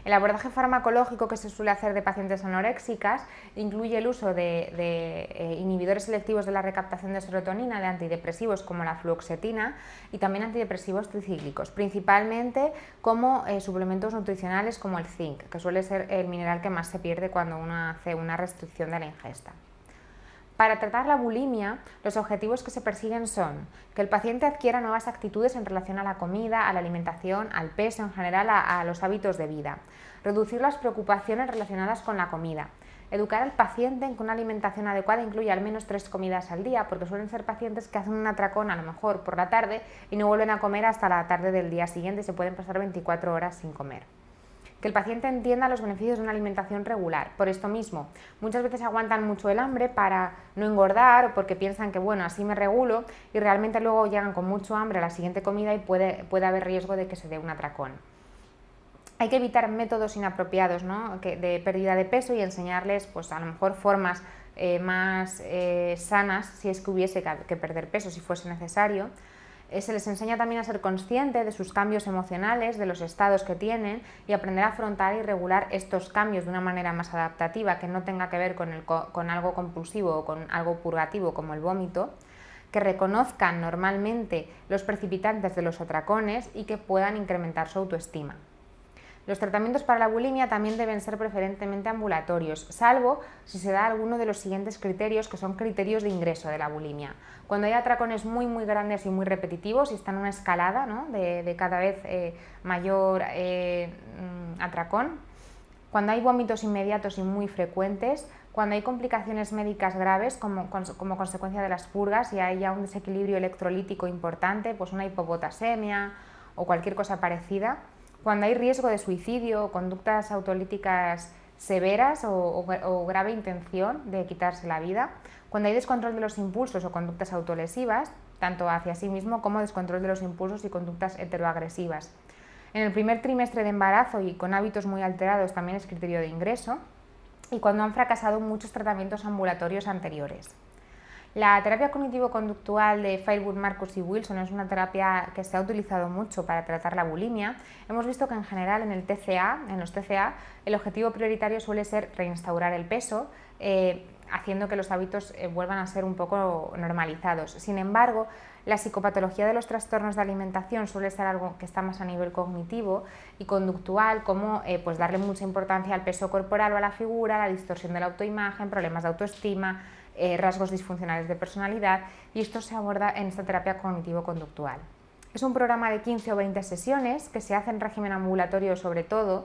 El abordaje farmacológico que se suele hacer de pacientes anoréxicas incluye el uso de inhibidores selectivos de la recaptación de serotonina, de antidepresivos como la fluoxetina y también antidepresivos tricíclicos, principalmente como suplementos nutricionales como el zinc, que suele ser el mineral que más se pierde cuando uno hace una restricción de la ingesta. Para tratar la bulimia, los objetivos que se persiguen son que el paciente adquiera nuevas actitudes en relación a la comida, a la alimentación, al peso, en general a los hábitos de vida, reducir las preocupaciones relacionadas con la comida, educar al paciente en que una alimentación adecuada incluye al menos 3 comidas al día, porque suelen ser pacientes que hacen un atracón a lo mejor por la tarde y no vuelven a comer hasta la tarde del día siguiente y se pueden pasar 24 horas sin comer. Que el paciente entienda los beneficios de una alimentación regular. Por esto mismo, muchas veces aguantan mucho el hambre para no engordar o porque piensan que bueno, así me regulo, y realmente luego llegan con mucho hambre a la siguiente comida y puede haber riesgo de que se dé un atracón. Hay que evitar métodos inapropiados, ¿no?, de pérdida de peso y enseñarles pues, a lo mejor formas más sanas si es que hubiese que perder peso, si fuese necesario. Se les enseña también a ser conscientes de sus cambios emocionales, de los estados que tienen y aprender a afrontar y regular estos cambios de una manera más adaptativa, que no tenga que ver con algo compulsivo o con algo purgativo como el vómito, que reconozcan normalmente los precipitantes de los atracones y que puedan incrementar su autoestima. Los tratamientos para la bulimia también deben ser preferentemente ambulatorios, salvo si se da alguno de los siguientes criterios, que son criterios de ingreso de la bulimia. Cuando hay atracones muy grandes y muy repetitivos y está en una escalada, ¿no?, de cada vez mayor atracón, cuando hay vómitos inmediatos y muy frecuentes, cuando hay complicaciones médicas graves como consecuencia de las purgas y hay ya un desequilibrio electrolítico importante, pues una hipopotasemia o cualquier cosa parecida, cuando hay riesgo de suicidio o conductas autolíticas severas o grave intención de quitarse la vida, cuando hay descontrol de los impulsos o conductas autolesivas, tanto hacia sí mismo como descontrol de los impulsos y conductas heteroagresivas. En el primer trimestre de embarazo y con hábitos muy alterados también es criterio de ingreso, y cuando han fracasado muchos tratamientos ambulatorios anteriores. La terapia cognitivo-conductual de Fairwood, Marcus y Wilson es una terapia que se ha utilizado mucho para tratar la bulimia. Hemos visto que en general en los TCA, el objetivo prioritario suele ser reinstaurar el peso, haciendo que los hábitos vuelvan a ser un poco normalizados. Sin embargo, la psicopatología de los trastornos de alimentación suele ser algo que está más a nivel cognitivo y conductual, como pues darle mucha importancia al peso corporal o a la figura, la distorsión de la autoimagen, problemas de autoestima, rasgos disfuncionales de personalidad, y esto se aborda en esta terapia cognitivo-conductual. Es un programa de 15 o 20 sesiones que se hace en régimen ambulatorio sobre todo,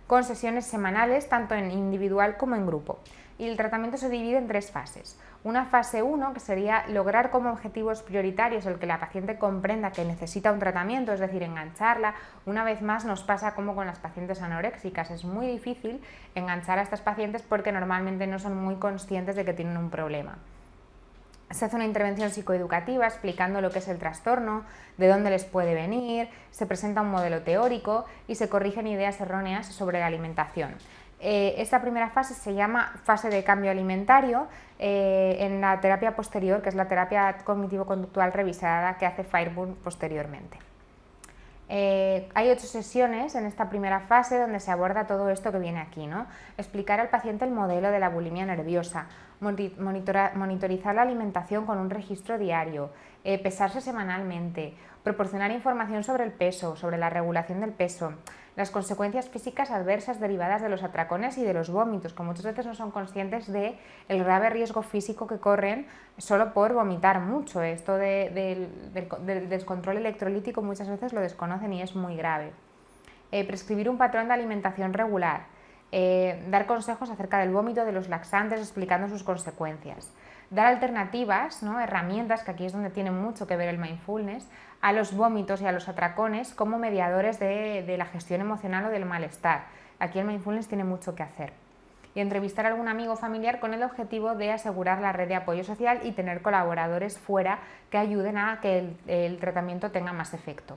con sesiones semanales tanto en individual como en grupo. Y el tratamiento se divide en 3 fases. Una fase 1, que sería lograr como objetivos prioritarios el que la paciente comprenda que necesita un tratamiento, es decir, engancharla. Una vez más nos pasa como con las pacientes anoréxicas, es muy difícil enganchar a estas pacientes porque normalmente no son muy conscientes de que tienen un problema. Se hace una intervención psicoeducativa explicando lo que es el trastorno, de dónde les puede venir, se presenta un modelo teórico y se corrigen ideas erróneas sobre la alimentación. Esta primera fase se llama fase de cambio alimentario en la terapia posterior, que es la terapia cognitivo-conductual revisada que hace Fairburn posteriormente. Hay 8 sesiones en esta primera fase donde se aborda todo esto que viene aquí, ¿no? Explicar al paciente el modelo de la bulimia nerviosa, monitorizar la alimentación con un registro diario, pesarse semanalmente, proporcionar información sobre el peso, sobre la regulación del peso, las consecuencias físicas adversas derivadas de los atracones y de los vómitos, que muchas veces no son conscientes del grave riesgo físico que corren solo por vomitar mucho. Esto del descontrol electrolítico muchas veces lo desconocen y es muy grave. Prescribir un patrón de alimentación regular, dar consejos acerca del vómito, de los laxantes, explicando sus consecuencias. Dar alternativas, ¿no? Herramientas, que aquí es donde tiene mucho que ver el mindfulness, a los vómitos y a los atracones como mediadores de la gestión emocional o del malestar. Aquí el mindfulness tiene mucho que hacer. Y entrevistar a algún amigo o familiar con el objetivo de asegurar la red de apoyo social y tener colaboradores fuera que ayuden a que el tratamiento tenga más efecto.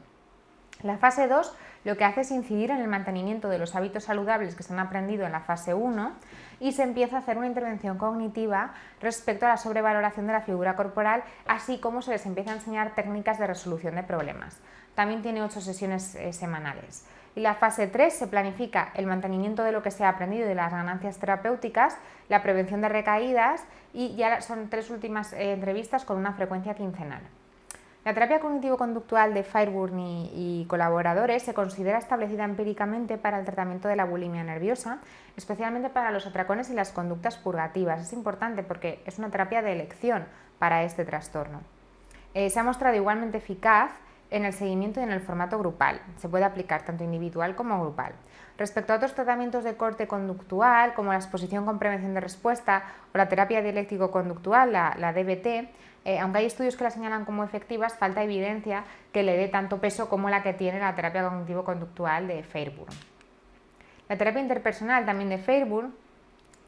La fase 2 lo que hace es incidir en el mantenimiento de los hábitos saludables que se han aprendido en la fase 1 y se empieza a hacer una intervención cognitiva respecto a la sobrevaloración de la figura corporal, así como se les empieza a enseñar técnicas de resolución de problemas. También tiene 8 sesiones semanales. Y la fase 3 se planifica el mantenimiento de lo que se ha aprendido y de las ganancias terapéuticas, la prevención de recaídas y ya son 3 últimas entrevistas con una frecuencia quincenal. La terapia cognitivo-conductual de Fairburn y colaboradores se considera establecida empíricamente para el tratamiento de la bulimia nerviosa, especialmente para los atracones y las conductas purgativas. Es importante porque es una terapia de elección para este trastorno. Se ha mostrado igualmente eficaz en el seguimiento y en el formato grupal. Se puede aplicar tanto individual como grupal. Respecto a otros tratamientos de corte conductual, como la exposición con prevención de respuesta o la terapia dialéctico-conductual, la DBT, aunque hay estudios que la señalan como efectivas, falta evidencia que le dé tanto peso como la que tiene la terapia cognitivo-conductual de Fairburn. La terapia interpersonal también de Fairburn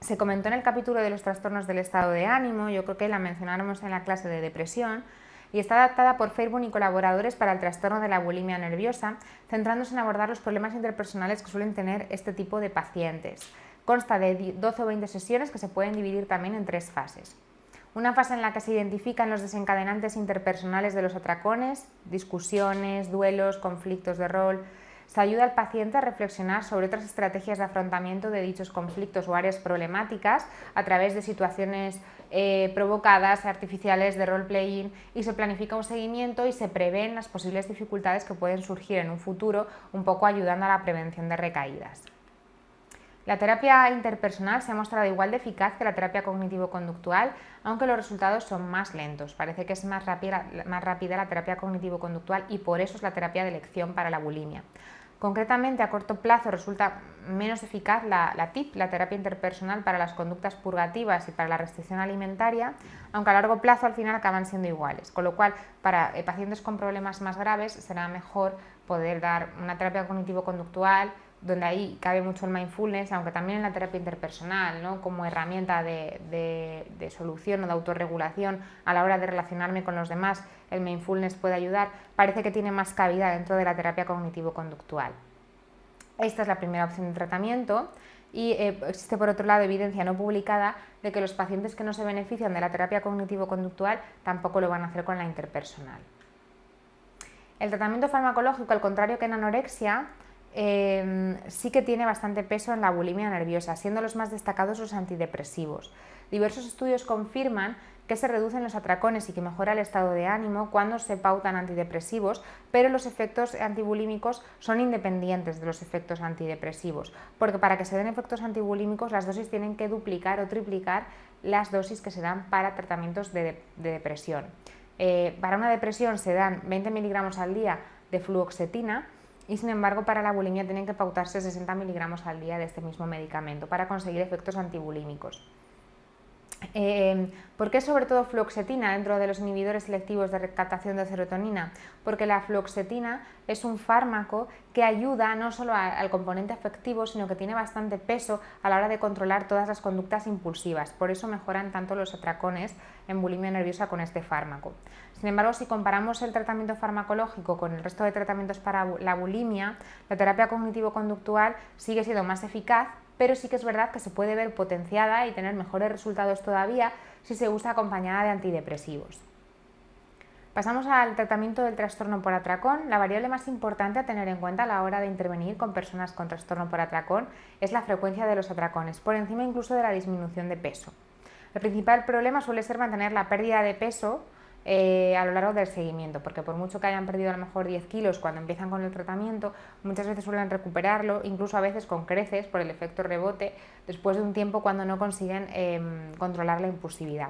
se comentó en el capítulo de los trastornos del estado de ánimo, yo creo que la mencionáramos en la clase de depresión, y está adaptada por Fairburn y colaboradores para el trastorno de la bulimia nerviosa, centrándose en abordar los problemas interpersonales que suelen tener este tipo de pacientes. Consta de 12 o 20 sesiones que se pueden dividir también en 3 fases. Una fase en la que se identifican los desencadenantes interpersonales de los atracones, discusiones, duelos, conflictos de rol. Se ayuda al paciente a reflexionar sobre otras estrategias de afrontamiento de dichos conflictos o áreas problemáticas a través de situaciones provocadas, artificiales, de role-playing, y se planifica un seguimiento y se prevén las posibles dificultades que pueden surgir en un futuro, un poco ayudando a la prevención de recaídas. La terapia interpersonal se ha mostrado igual de eficaz que la terapia cognitivo-conductual, aunque los resultados son más lentos. Parece que es más rápida la terapia cognitivo-conductual y por eso es la terapia de elección para la bulimia. Concretamente, a corto plazo resulta menos eficaz la TIP, la terapia interpersonal para las conductas purgativas y para la restricción alimentaria, aunque a largo plazo al final acaban siendo iguales, con lo cual para pacientes con problemas más graves será mejor poder dar una terapia cognitivo-conductual, donde ahí cabe mucho el mindfulness, aunque también en la terapia interpersonal, ¿no? Como herramienta de solución o de autorregulación a la hora de relacionarme con los demás, el mindfulness puede ayudar. Parece que tiene más cabida dentro de la terapia cognitivo-conductual. Esta es la primera opción de tratamiento y existe por otro lado evidencia no publicada de que los pacientes que no se benefician de la terapia cognitivo-conductual tampoco lo van a hacer con la interpersonal. El tratamiento farmacológico, al contrario que en anorexia, sí que tiene bastante peso en la bulimia nerviosa, siendo los más destacados los antidepresivos. Diversos estudios confirman que se reducen los atracones y que mejora el estado de ánimo cuando se pautan antidepresivos, pero los efectos antibulímicos son independientes de los efectos antidepresivos, porque para que se den efectos antibulímicos las dosis tienen que duplicar o triplicar las dosis que se dan para tratamientos de depresión. Para una depresión se dan 20 miligramos al día de fluoxetina, y sin embargo para la bulimia tienen que pautarse 60 miligramos al día de este mismo medicamento para conseguir efectos antibulímicos. ¿Por qué sobre todo fluoxetina dentro de los inhibidores selectivos de recaptación de serotonina? Porque la fluoxetina es un fármaco que ayuda no solo al componente afectivo, sino que tiene bastante peso a la hora de controlar todas las conductas impulsivas. Por eso mejoran tanto los atracones en bulimia nerviosa con este fármaco. Sin embargo, si comparamos el tratamiento farmacológico con el resto de tratamientos para la bulimia, la terapia cognitivo-conductual sigue siendo más eficaz, pero sí que es verdad que se puede ver potenciada y tener mejores resultados todavía si se usa acompañada de antidepresivos. Pasamos al tratamiento del trastorno por atracón. La variable más importante a tener en cuenta a la hora de intervenir con personas con trastorno por atracón es la frecuencia de los atracones, por encima incluso de la disminución de peso. El principal problema suele ser mantener la pérdida de peso a lo largo del seguimiento, porque por mucho que hayan perdido a lo mejor 10 kilos cuando empiezan con el tratamiento, muchas veces suelen recuperarlo, incluso a veces con creces por el efecto rebote, después de un tiempo cuando no consiguen controlar la impulsividad.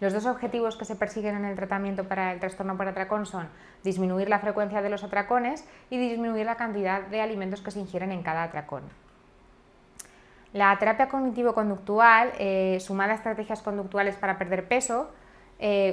Los dos objetivos que se persiguen en el tratamiento para el trastorno por atracón son disminuir la frecuencia de los atracones y disminuir la cantidad de alimentos que se ingieren en cada atracón. La terapia cognitivo-conductual, sumada a estrategias conductuales para perder peso,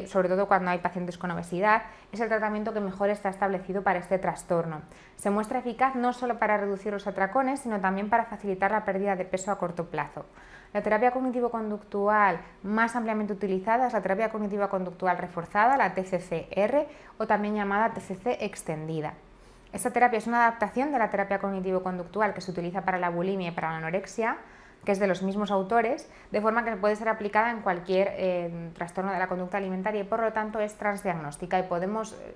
sobre todo cuando hay pacientes con obesidad, es el tratamiento que mejor está establecido para este trastorno. Se muestra eficaz no solo para reducir los atracones, sino también para facilitar la pérdida de peso a corto plazo. La terapia cognitivo-conductual más ampliamente utilizada es la terapia cognitiva conductual reforzada, la TCC-R, o también llamada TCC extendida. Esta terapia es una adaptación de la terapia cognitivo-conductual que se utiliza para la bulimia y para la anorexia, que es de los mismos autores, de forma que puede ser aplicada en cualquier trastorno de la conducta alimentaria y por lo tanto es transdiagnóstica y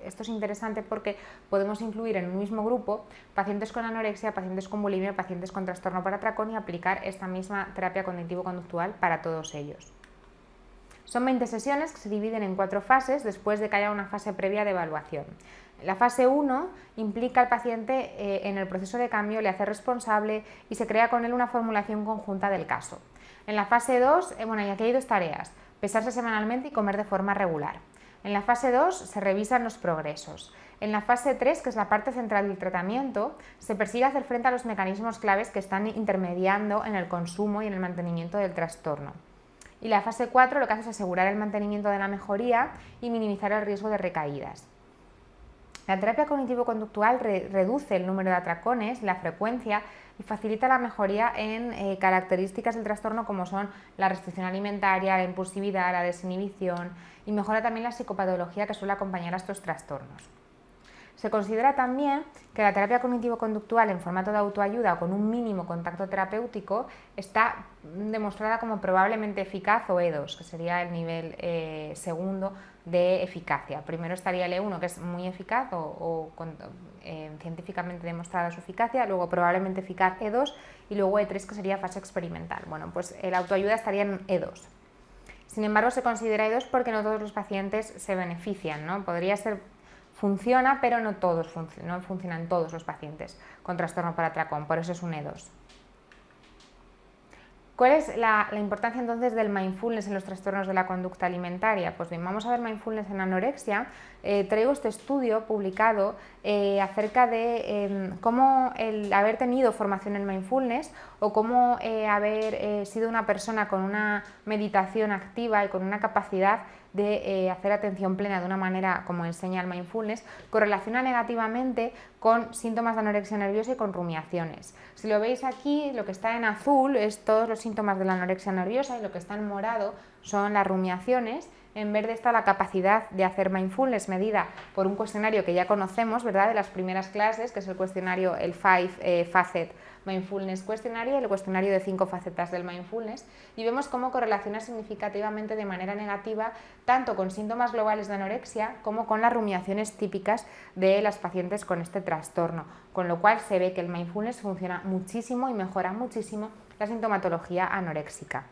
esto es interesante porque podemos incluir en un mismo grupo pacientes con anorexia, pacientes con bulimia, pacientes con trastorno por atracón y aplicar esta misma terapia cognitivo-conductual para todos ellos. Son 20 sesiones que se dividen en 4 fases después de que haya una fase previa de evaluación. La fase 1 implica al paciente en el proceso de cambio, le hace responsable y se crea con él una formulación conjunta del caso. En la fase 2, y aquí hay 2 tareas, pesarse semanalmente y comer de forma regular. En la fase 2 se revisan los progresos. En la fase 3, que es la parte central del tratamiento, se persigue hacer frente a los mecanismos claves que están intermediando en el consumo y en el mantenimiento del trastorno. Y la fase 4 lo que hace es asegurar el mantenimiento de la mejoría y minimizar el riesgo de recaídas. La terapia cognitivo-conductual reduce el número de atracones, la frecuencia y facilita la mejoría en características del trastorno como son la restricción alimentaria, la impulsividad, la desinhibición y mejora también la psicopatología que suele acompañar a estos trastornos. Se considera también que la terapia cognitivo-conductual en formato de autoayuda o con un mínimo contacto terapéutico está demostrada como probablemente eficaz o E2, que sería el nivel segundo de eficacia. Primero estaría el E1, que es muy eficaz científicamente demostrada su eficacia, luego probablemente eficaz E2 y luego E3, que sería fase experimental. Bueno, pues la autoayuda estaría en E2. Sin embargo, se considera E2 porque no todos los pacientes se benefician, ¿no? Funciona, pero no funcionan todos los pacientes con trastorno por atracón, por eso es un E2. ¿Cuál es la importancia entonces del mindfulness en los trastornos de la conducta alimentaria? Pues bien, vamos a ver mindfulness en anorexia. Traigo este estudio publicado acerca de cómo el haber tenido formación en mindfulness o cómo haber sido una persona con una meditación activa y con una capacidad de hacer atención plena de una manera como enseña el mindfulness, correlaciona negativamente con síntomas de anorexia nerviosa y con rumiaciones. Si lo veis aquí, lo que está en azul es todos los síntomas de la anorexia nerviosa y lo que está en morado son las rumiaciones. En verde está la capacidad de hacer mindfulness medida por un cuestionario que ya conocemos, ¿verdad?, de las primeras clases, que es el cuestionario, el 5 Facet Mindfulness Cuestionario, el cuestionario de 5 facetas del mindfulness, y vemos cómo correlaciona significativamente de manera negativa tanto con síntomas globales de anorexia como con las rumiaciones típicas de las pacientes con este trastorno, con lo cual se ve que el mindfulness funciona muchísimo y mejora muchísimo la sintomatología anoréxica.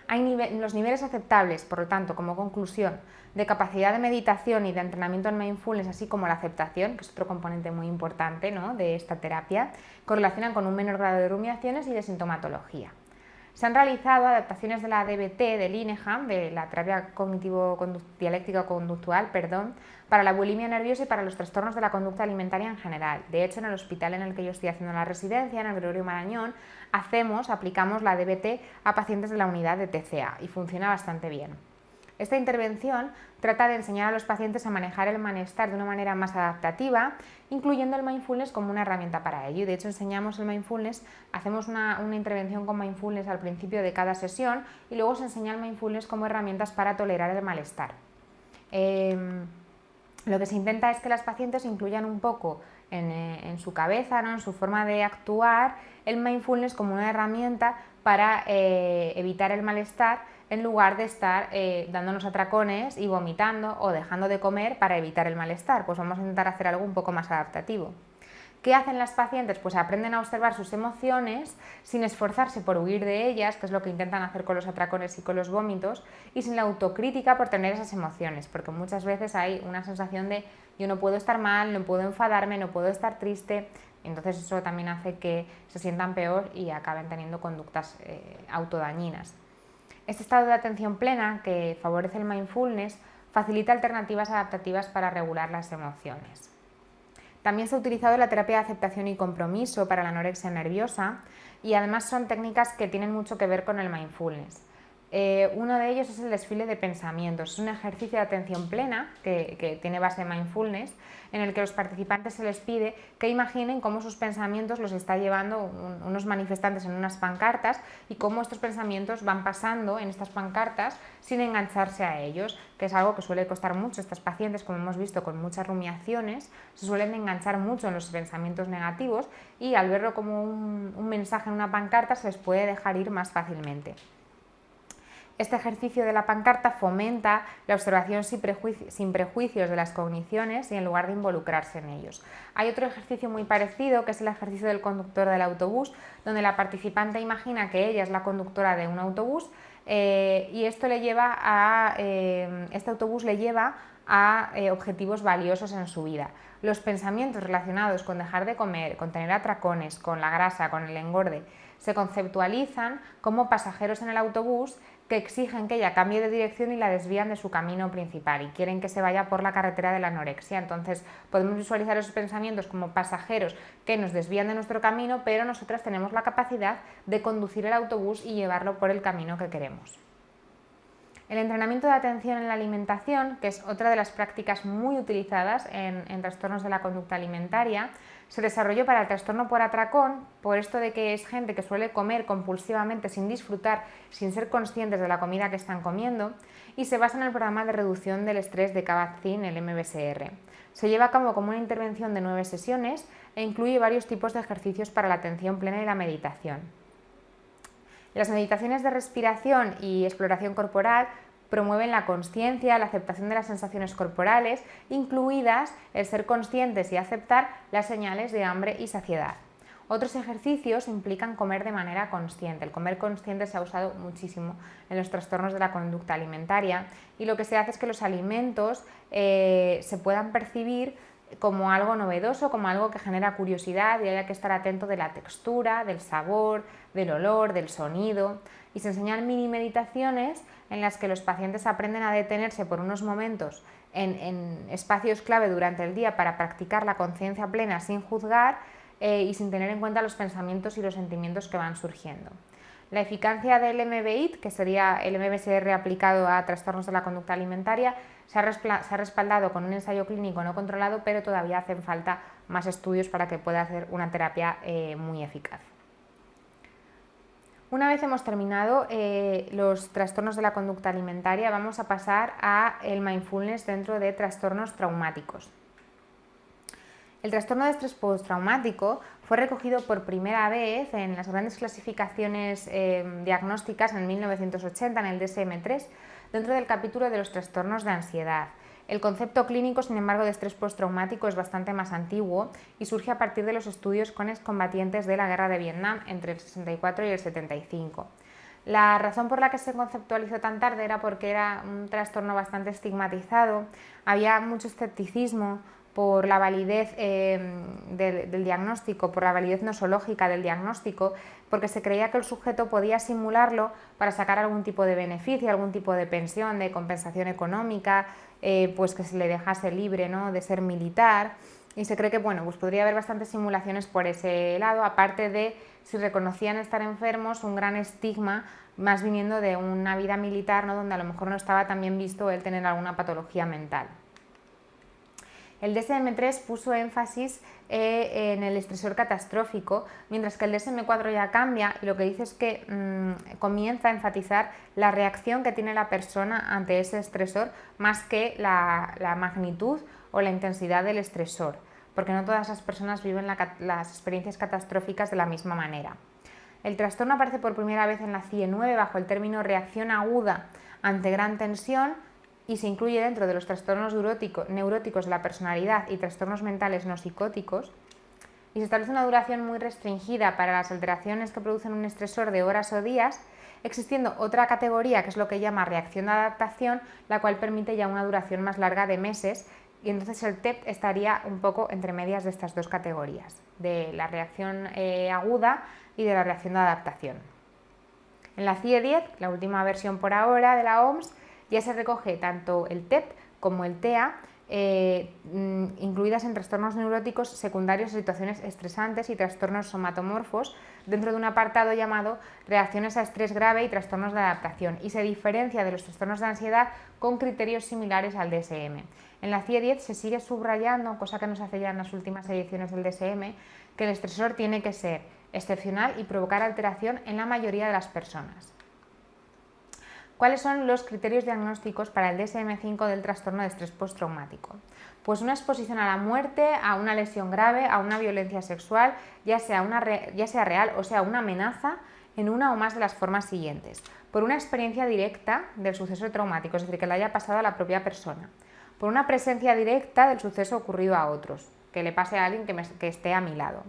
Hay los niveles aceptables, por lo tanto, como conclusión, de capacidad de meditación y de entrenamiento en mindfulness, así como la aceptación, que es otro componente muy importante, ¿no?, de esta terapia, correlacionan con un menor grado de rumiaciones y de sintomatología. Se han realizado adaptaciones de la DBT, del Linehan, de la terapia dialéctica conductual, para la bulimia nerviosa y para los trastornos de la conducta alimentaria en general. De hecho, en el hospital en el que yo estoy haciendo la residencia, en el Gregorio Marañón, aplicamos la DBT a pacientes de la unidad de TCA y funciona bastante bien. Esta intervención trata de enseñar a los pacientes a manejar el malestar de una manera más adaptativa, incluyendo el mindfulness como una herramienta para ello. De hecho, enseñamos el mindfulness, hacemos una intervención con mindfulness al principio de cada sesión y luego se enseña el mindfulness como herramientas para tolerar el malestar. Lo que se intenta es que las pacientes incluyan un poco en su cabeza, ¿no?, en su forma de actuar, el mindfulness como una herramienta para evitar el malestar, en lugar de estar dándonos atracones y vomitando o dejando de comer para evitar el malestar. Pues vamos a intentar hacer algo un poco más adaptativo. ¿Qué hacen las pacientes? Pues aprenden a observar sus emociones sin esforzarse por huir de ellas, que es lo que intentan hacer con los atracones y con los vómitos, y sin la autocrítica por tener esas emociones, porque muchas veces hay una sensación de yo no puedo estar mal, no puedo enfadarme, no puedo estar triste. Entonces eso también hace que se sientan peor y acaben teniendo conductas autodañinas. Este estado de atención plena, que favorece el mindfulness, facilita alternativas adaptativas para regular las emociones. También se ha utilizado la terapia de aceptación y compromiso para la anorexia nerviosa y además son técnicas que tienen mucho que ver con el mindfulness. Uno de ellos es el desfile de pensamientos. Es un ejercicio de atención plena que tiene base en mindfulness, en el que a los participantes se les pide que imaginen cómo sus pensamientos los está llevando unos manifestantes en unas pancartas y cómo estos pensamientos van pasando en estas pancartas sin engancharse a ellos, que es algo que suele costar mucho. Estas pacientes, como hemos visto, con muchas rumiaciones, se suelen enganchar mucho en los pensamientos negativos y al verlo como un mensaje en una pancarta se les puede dejar ir más fácilmente. Este ejercicio de la pancarta fomenta la observación sin prejuicios de las cogniciones y en lugar de involucrarse en ellos. Hay otro ejercicio muy parecido, que es el ejercicio del conductor del autobús, donde la participante imagina que ella es la conductora de un autobús y esto le lleva a, este autobús le lleva a objetivos valiosos en su vida. Los pensamientos relacionados con dejar de comer, con tener atracones, con la grasa, con el engorde, se conceptualizan como pasajeros en el autobús que exigen que ella cambie de dirección y la desvían de su camino principal y quieren que se vaya por la carretera de la anorexia. Entonces podemos visualizar esos pensamientos como pasajeros que nos desvían de nuestro camino, pero nosotras tenemos la capacidad de conducir el autobús y llevarlo por el camino que queremos. El entrenamiento de atención en la alimentación, que es otra de las prácticas muy utilizadas en trastornos de la conducta alimentaria, se desarrolló para el trastorno por atracón, por esto de que es gente que suele comer compulsivamente sin disfrutar, sin ser conscientes de la comida que están comiendo, y se basa en el programa de reducción del estrés de Kabat-Zinn, el MBSR. Se lleva a cabo como una intervención de 9 sesiones e incluye varios tipos de ejercicios para la atención plena y la meditación. Las meditaciones de respiración y exploración corporal promueven la consciencia, la aceptación de las sensaciones corporales, incluidas el ser conscientes y aceptar las señales de hambre y saciedad. Otros ejercicios implican comer de manera consciente. El comer consciente se ha usado muchísimo en los trastornos de la conducta alimentaria y lo que se hace es que los alimentos se puedan percibir como algo novedoso, como algo que genera curiosidad y haya que estar atento de la textura, del sabor, del olor, del sonido. Y se enseñan mini meditaciones en las que los pacientes aprenden a detenerse por unos momentos en espacios clave durante el día para practicar la conciencia plena sin juzgar y sin tener en cuenta los pensamientos y los sentimientos que van surgiendo. La eficacia del MBIT, que sería el MBSR aplicado a trastornos de la conducta alimentaria, se ha respaldado con un ensayo clínico no controlado, pero todavía hacen falta más estudios para que pueda hacer una terapia muy eficaz. Una vez hemos terminado los trastornos de la conducta alimentaria, vamos a pasar al mindfulness dentro de trastornos traumáticos. El trastorno de estrés postraumático fue recogido por primera vez en las grandes clasificaciones diagnósticas en 1980 en el DSM-3, dentro del capítulo de los trastornos de ansiedad. El concepto clínico, sin embargo, de estrés postraumático es bastante más antiguo y surge a partir de los estudios con excombatientes de la guerra de Vietnam entre el 64 y el 75. La razón por la que se conceptualizó tan tarde era porque era un trastorno bastante estigmatizado, había mucho escepticismo por la validez del diagnóstico, por la validez nosológica del diagnóstico, porque se creía que el sujeto podía simularlo para sacar algún tipo de beneficio, algún tipo de pensión, de compensación económica, pues que se le dejase libre, ¿no?, de ser militar, y se cree que bueno, pues podría haber bastantes simulaciones por ese lado, aparte de, si reconocían estar enfermos, un gran estigma más viniendo de una vida militar, ¿no?, donde a lo mejor no estaba tan bien visto el tener alguna patología mental. El DSM-3 puso énfasis en el estresor catastrófico, mientras que el DSM-4 ya cambia y lo que dice es que comienza a enfatizar la reacción que tiene la persona ante ese estresor más que la magnitud o la intensidad del estresor, porque no todas las personas viven las experiencias catastróficas de la misma manera. El trastorno aparece por primera vez en la CIE-9 bajo el término reacción aguda ante gran tensión y se incluye dentro de los trastornos neuróticos de la personalidad y trastornos mentales no psicóticos, y se establece una duración muy restringida para las alteraciones que producen un estresor de horas o días, existiendo otra categoría que es lo que llama reacción de adaptación, la cual permite ya una duración más larga de meses, y entonces el TEP estaría un poco entre medias de estas dos categorías, de la reacción aguda y de la reacción de adaptación. En la CIE-10, la última versión por ahora de la OMS, ya se recoge tanto el TEP como el TEA, incluidas en trastornos neuróticos secundarios a situaciones estresantes y trastornos somatomorfos, dentro de un apartado llamado reacciones a estrés grave y trastornos de adaptación, y se diferencia de los trastornos de ansiedad con criterios similares al DSM. En la CIE-10 se sigue subrayando, cosa que no se hace ya en las últimas ediciones del DSM, que el estresor tiene que ser excepcional y provocar alteración en la mayoría de las personas. ¿Cuáles son los criterios diagnósticos para el DSM-5 del trastorno de estrés postraumático? Pues una exposición a la muerte, a una lesión grave, a una violencia sexual, ya sea real o sea una amenaza, en una o más de las formas siguientes. Por una experiencia directa del suceso traumático, es decir, que le haya pasado a la propia persona. Por una presencia directa del suceso ocurrido a otros, que le pase a alguien que esté a mi lado.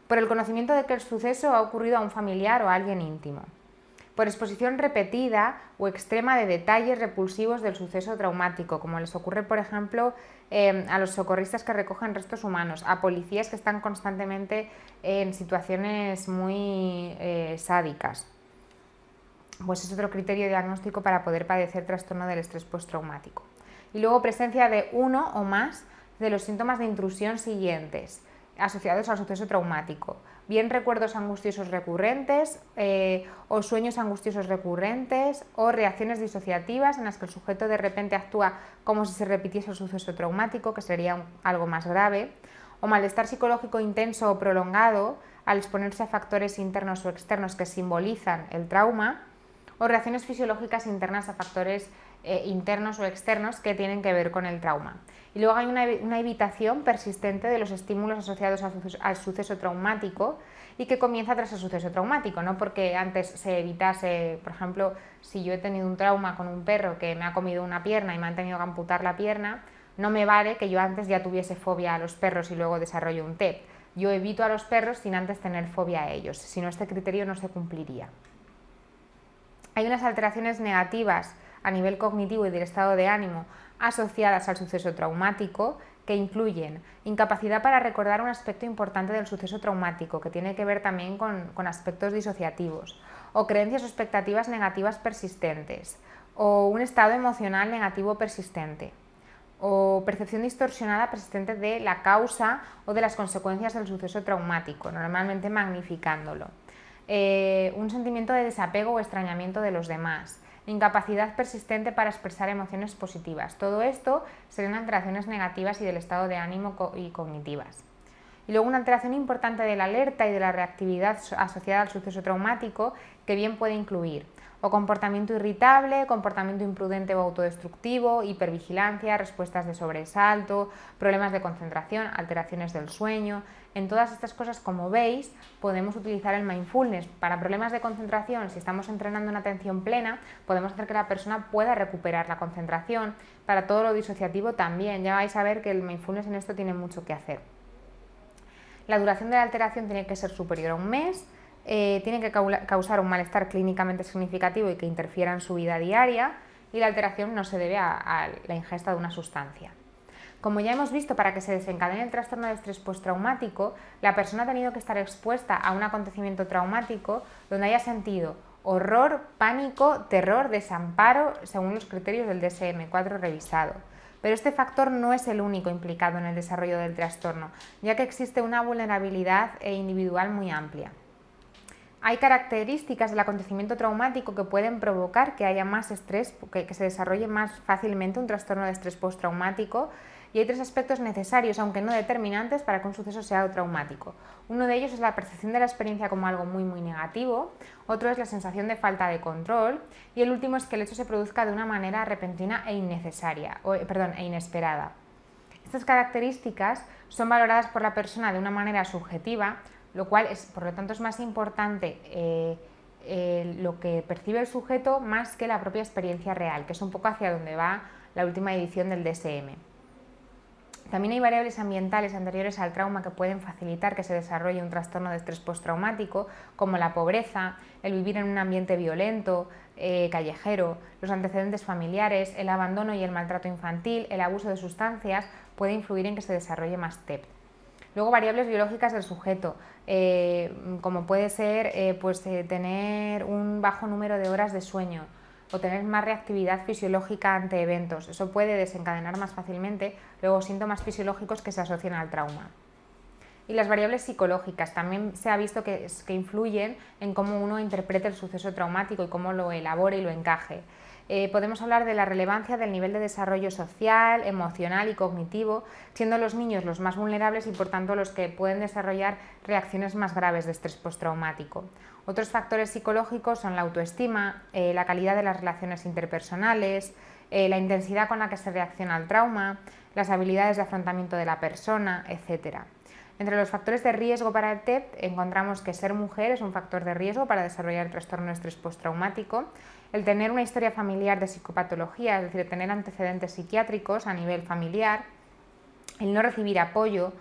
Por el conocimiento de que el suceso ha ocurrido a un familiar o a alguien íntimo. Por exposición repetida o extrema de detalles repulsivos del suceso traumático, como les ocurre, por ejemplo, a los socorristas que recogen restos humanos, a policías que están constantemente en situaciones muy sádicas. Pues es otro criterio diagnóstico para poder padecer trastorno del estrés postraumático. Y luego presencia de uno o más de los síntomas de intrusión siguientes asociados al suceso traumático, bien recuerdos angustiosos recurrentes o sueños angustiosos recurrentes o reacciones disociativas en las que el sujeto de repente actúa como si se repitiese el suceso traumático, que sería algo más grave, o malestar psicológico intenso o prolongado al exponerse a factores internos o externos que simbolizan el trauma, o reacciones fisiológicas internas a factores internos o externos que tienen que ver con el trauma. Y luego hay una evitación persistente de los estímulos asociados al suceso traumático y que comienza tras el suceso traumático, no porque antes se evitase, por ejemplo, si yo he tenido un trauma con un perro que me ha comido una pierna y me han tenido que amputar la pierna, no me vale que yo antes ya tuviese fobia a los perros y luego desarrollo un TEP. Yo evito a los perros sin antes tener fobia a ellos, si no este criterio no se cumpliría. Hay unas alteraciones negativas a nivel cognitivo y del estado de ánimo asociadas al suceso traumático que incluyen incapacidad para recordar un aspecto importante del suceso traumático, que tiene que ver también con aspectos disociativos, o creencias o expectativas negativas persistentes, o un estado emocional negativo persistente, o percepción distorsionada persistente de la causa o de las consecuencias del suceso traumático, normalmente magnificándolo. Un sentimiento de desapego o extrañamiento de los demás, incapacidad persistente para expresar emociones positivas. Todo esto serían alteraciones negativas y del estado de ánimo y cognitivas. Y luego una alteración importante de la alerta y de la reactividad asociada al suceso traumático, que bien puede incluir o comportamiento irritable, comportamiento imprudente o autodestructivo, hipervigilancia, respuestas de sobresalto, problemas de concentración, alteraciones del sueño. En todas estas cosas, como veis, podemos utilizar el mindfulness. Para problemas de concentración, si estamos entrenando en atención plena, podemos hacer que la persona pueda recuperar la concentración. Para todo lo disociativo también, ya vais a ver que el mindfulness en esto tiene mucho que hacer. La duración de la alteración tiene que ser superior a un mes, tiene que causar un malestar clínicamente significativo y que interfiera en su vida diaria, y la alteración no se debe a la ingesta de una sustancia. Como ya hemos visto, para que se desencadene el trastorno de estrés postraumático, la persona ha tenido que estar expuesta a un acontecimiento traumático donde haya sentido horror, pánico, terror, desamparo, según los criterios del DSM-4 revisado. Pero este factor no es el único implicado en el desarrollo del trastorno, ya que existe una vulnerabilidad individual muy amplia. Hay características del acontecimiento traumático que pueden provocar que haya más estrés, que se desarrolle más fácilmente un trastorno de estrés postraumático, y hay 3 aspectos necesarios, aunque no determinantes, para que un suceso sea traumático. Uno de ellos es la percepción de la experiencia como algo muy negativo, otro es la sensación de falta de control, y el último es que el hecho se produzca de una manera repentina e inesperada. Estas características son valoradas por la persona de una manera subjetiva, lo cual por lo tanto es más importante lo que percibe el sujeto más que la propia experiencia real, que es un poco hacia donde va la última edición del DSM. También hay variables ambientales anteriores al trauma que pueden facilitar que se desarrolle un trastorno de estrés postraumático, como la pobreza, el vivir en un ambiente violento, callejero, los antecedentes familiares, el abandono y el maltrato infantil, el abuso de sustancias puede influir en que se desarrolle más TEP. Luego, variables biológicas del sujeto, como puede ser tener un bajo número de horas de sueño o tener más reactividad fisiológica ante eventos. Eso puede desencadenar más fácilmente luego síntomas fisiológicos que se asocian al trauma. Y las variables psicológicas también se ha visto que influyen en cómo uno interprete el suceso traumático y cómo lo elabore y lo encaje. Podemos hablar de la relevancia del nivel de desarrollo social, emocional y cognitivo, siendo los niños los más vulnerables y por tanto los que pueden desarrollar reacciones más graves de estrés postraumático. Otros factores psicológicos son la autoestima, la calidad de las relaciones interpersonales, la intensidad con la que se reacciona al trauma, las habilidades de afrontamiento de la persona, etc. Entre los factores de riesgo para el TEP encontramos que ser mujer es un factor de riesgo para desarrollar el trastorno de estrés postraumático, el tener una historia familiar de psicopatología, es decir, tener antecedentes psiquiátricos a nivel familiar, el no recibir apoyo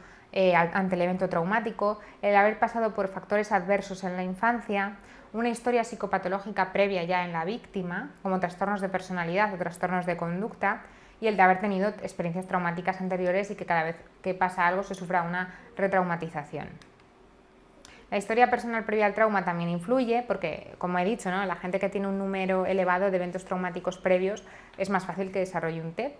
ante el evento traumático, el haber pasado por factores adversos en la infancia, una historia psicopatológica previa ya en la víctima, como trastornos de personalidad o trastornos de conducta, y el de haber tenido experiencias traumáticas anteriores y que cada vez que pasa algo se sufra una retraumatización. La historia personal previa al trauma también influye porque, como he dicho, la gente que tiene un número elevado de eventos traumáticos previos es más fácil que desarrolle un TEP.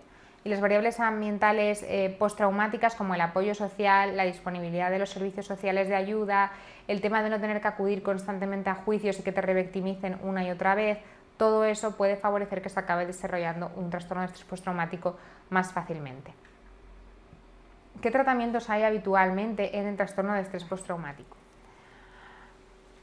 Y las variables ambientales postraumáticas, como el apoyo social, la disponibilidad de los servicios sociales de ayuda, el tema de no tener que acudir constantemente a juicios y que te revictimicen una y otra vez, todo eso puede favorecer que se acabe desarrollando un trastorno de estrés postraumático más fácilmente. ¿Qué tratamientos hay habitualmente en el trastorno de estrés postraumático?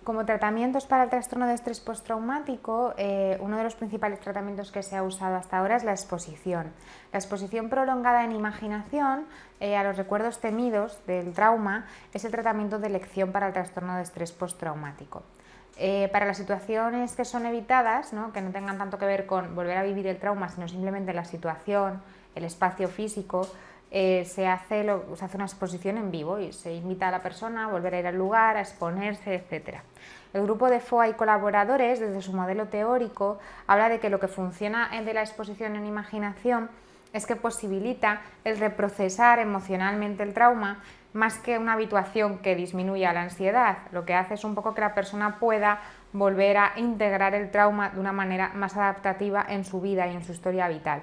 Como tratamientos para el trastorno de estrés postraumático, uno de los principales tratamientos que se ha usado hasta ahora es la exposición. La exposición prolongada en imaginación a los recuerdos temidos del trauma es el tratamiento de elección para el trastorno de estrés postraumático. Para las situaciones que son evitadas, que no tengan tanto que ver con volver a vivir el trauma, sino simplemente la situación, el espacio físico, se hace una exposición en vivo y se invita a la persona a volver a ir al lugar, a exponerse, etc. El grupo de FOA y colaboradores, desde su modelo teórico, habla de que lo que funciona de la exposición en imaginación es que posibilita el reprocesar emocionalmente el trauma más que una habituación que disminuya la ansiedad. Lo que hace es un poco que la persona pueda volver a integrar el trauma de una manera más adaptativa en su vida y en su historia vital.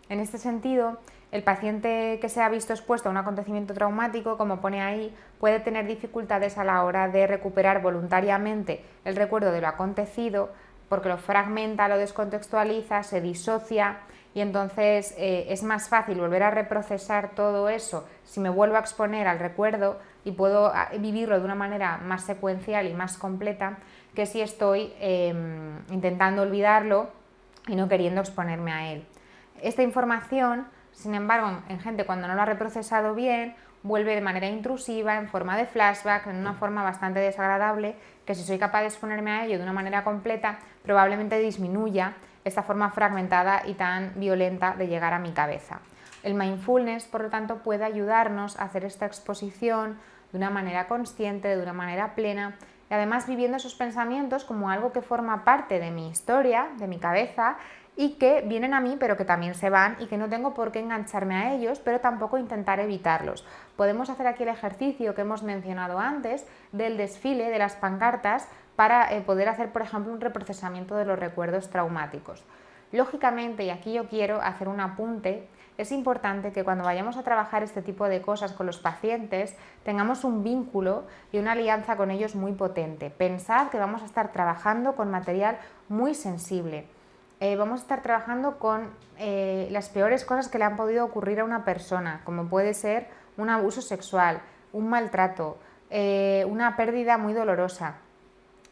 En este sentido, el paciente que se ha visto expuesto a un acontecimiento traumático, como pone ahí, puede tener dificultades a la hora de recuperar voluntariamente el recuerdo de lo acontecido, porque lo fragmenta, lo descontextualiza, se disocia y entonces es más fácil volver a reprocesar todo eso si me vuelvo a exponer al recuerdo y puedo vivirlo de una manera más secuencial y más completa que si estoy intentando olvidarlo y no queriendo exponerme a él. Esta información, sin embargo, en gente cuando no lo ha reprocesado bien, vuelve de manera intrusiva, en forma de flashback, en una forma bastante desagradable, que si soy capaz de exponerme a ello de una manera completa, probablemente disminuya esta forma fragmentada y tan violenta de llegar a mi cabeza. El mindfulness, por lo tanto, puede ayudarnos a hacer esta exposición de una manera consciente, de una manera plena, y además viviendo esos pensamientos como algo que forma parte de mi historia, de mi cabeza, y que vienen a mí pero que también se van y que no tengo por qué engancharme a ellos, pero tampoco intentar evitarlos. Podemos hacer aquí el ejercicio que hemos mencionado antes del desfile de las pancartas para poder hacer, por ejemplo, un reprocesamiento de los recuerdos traumáticos. Lógicamente, y aquí yo quiero hacer un apunte, es importante que cuando vayamos a trabajar este tipo de cosas con los pacientes tengamos un vínculo y una alianza con ellos muy potente. Pensad que vamos a estar trabajando con material muy sensible. Vamos a estar trabajando con las peores cosas que le han podido ocurrir a una persona, como puede ser un abuso sexual, un maltrato, una pérdida muy dolorosa.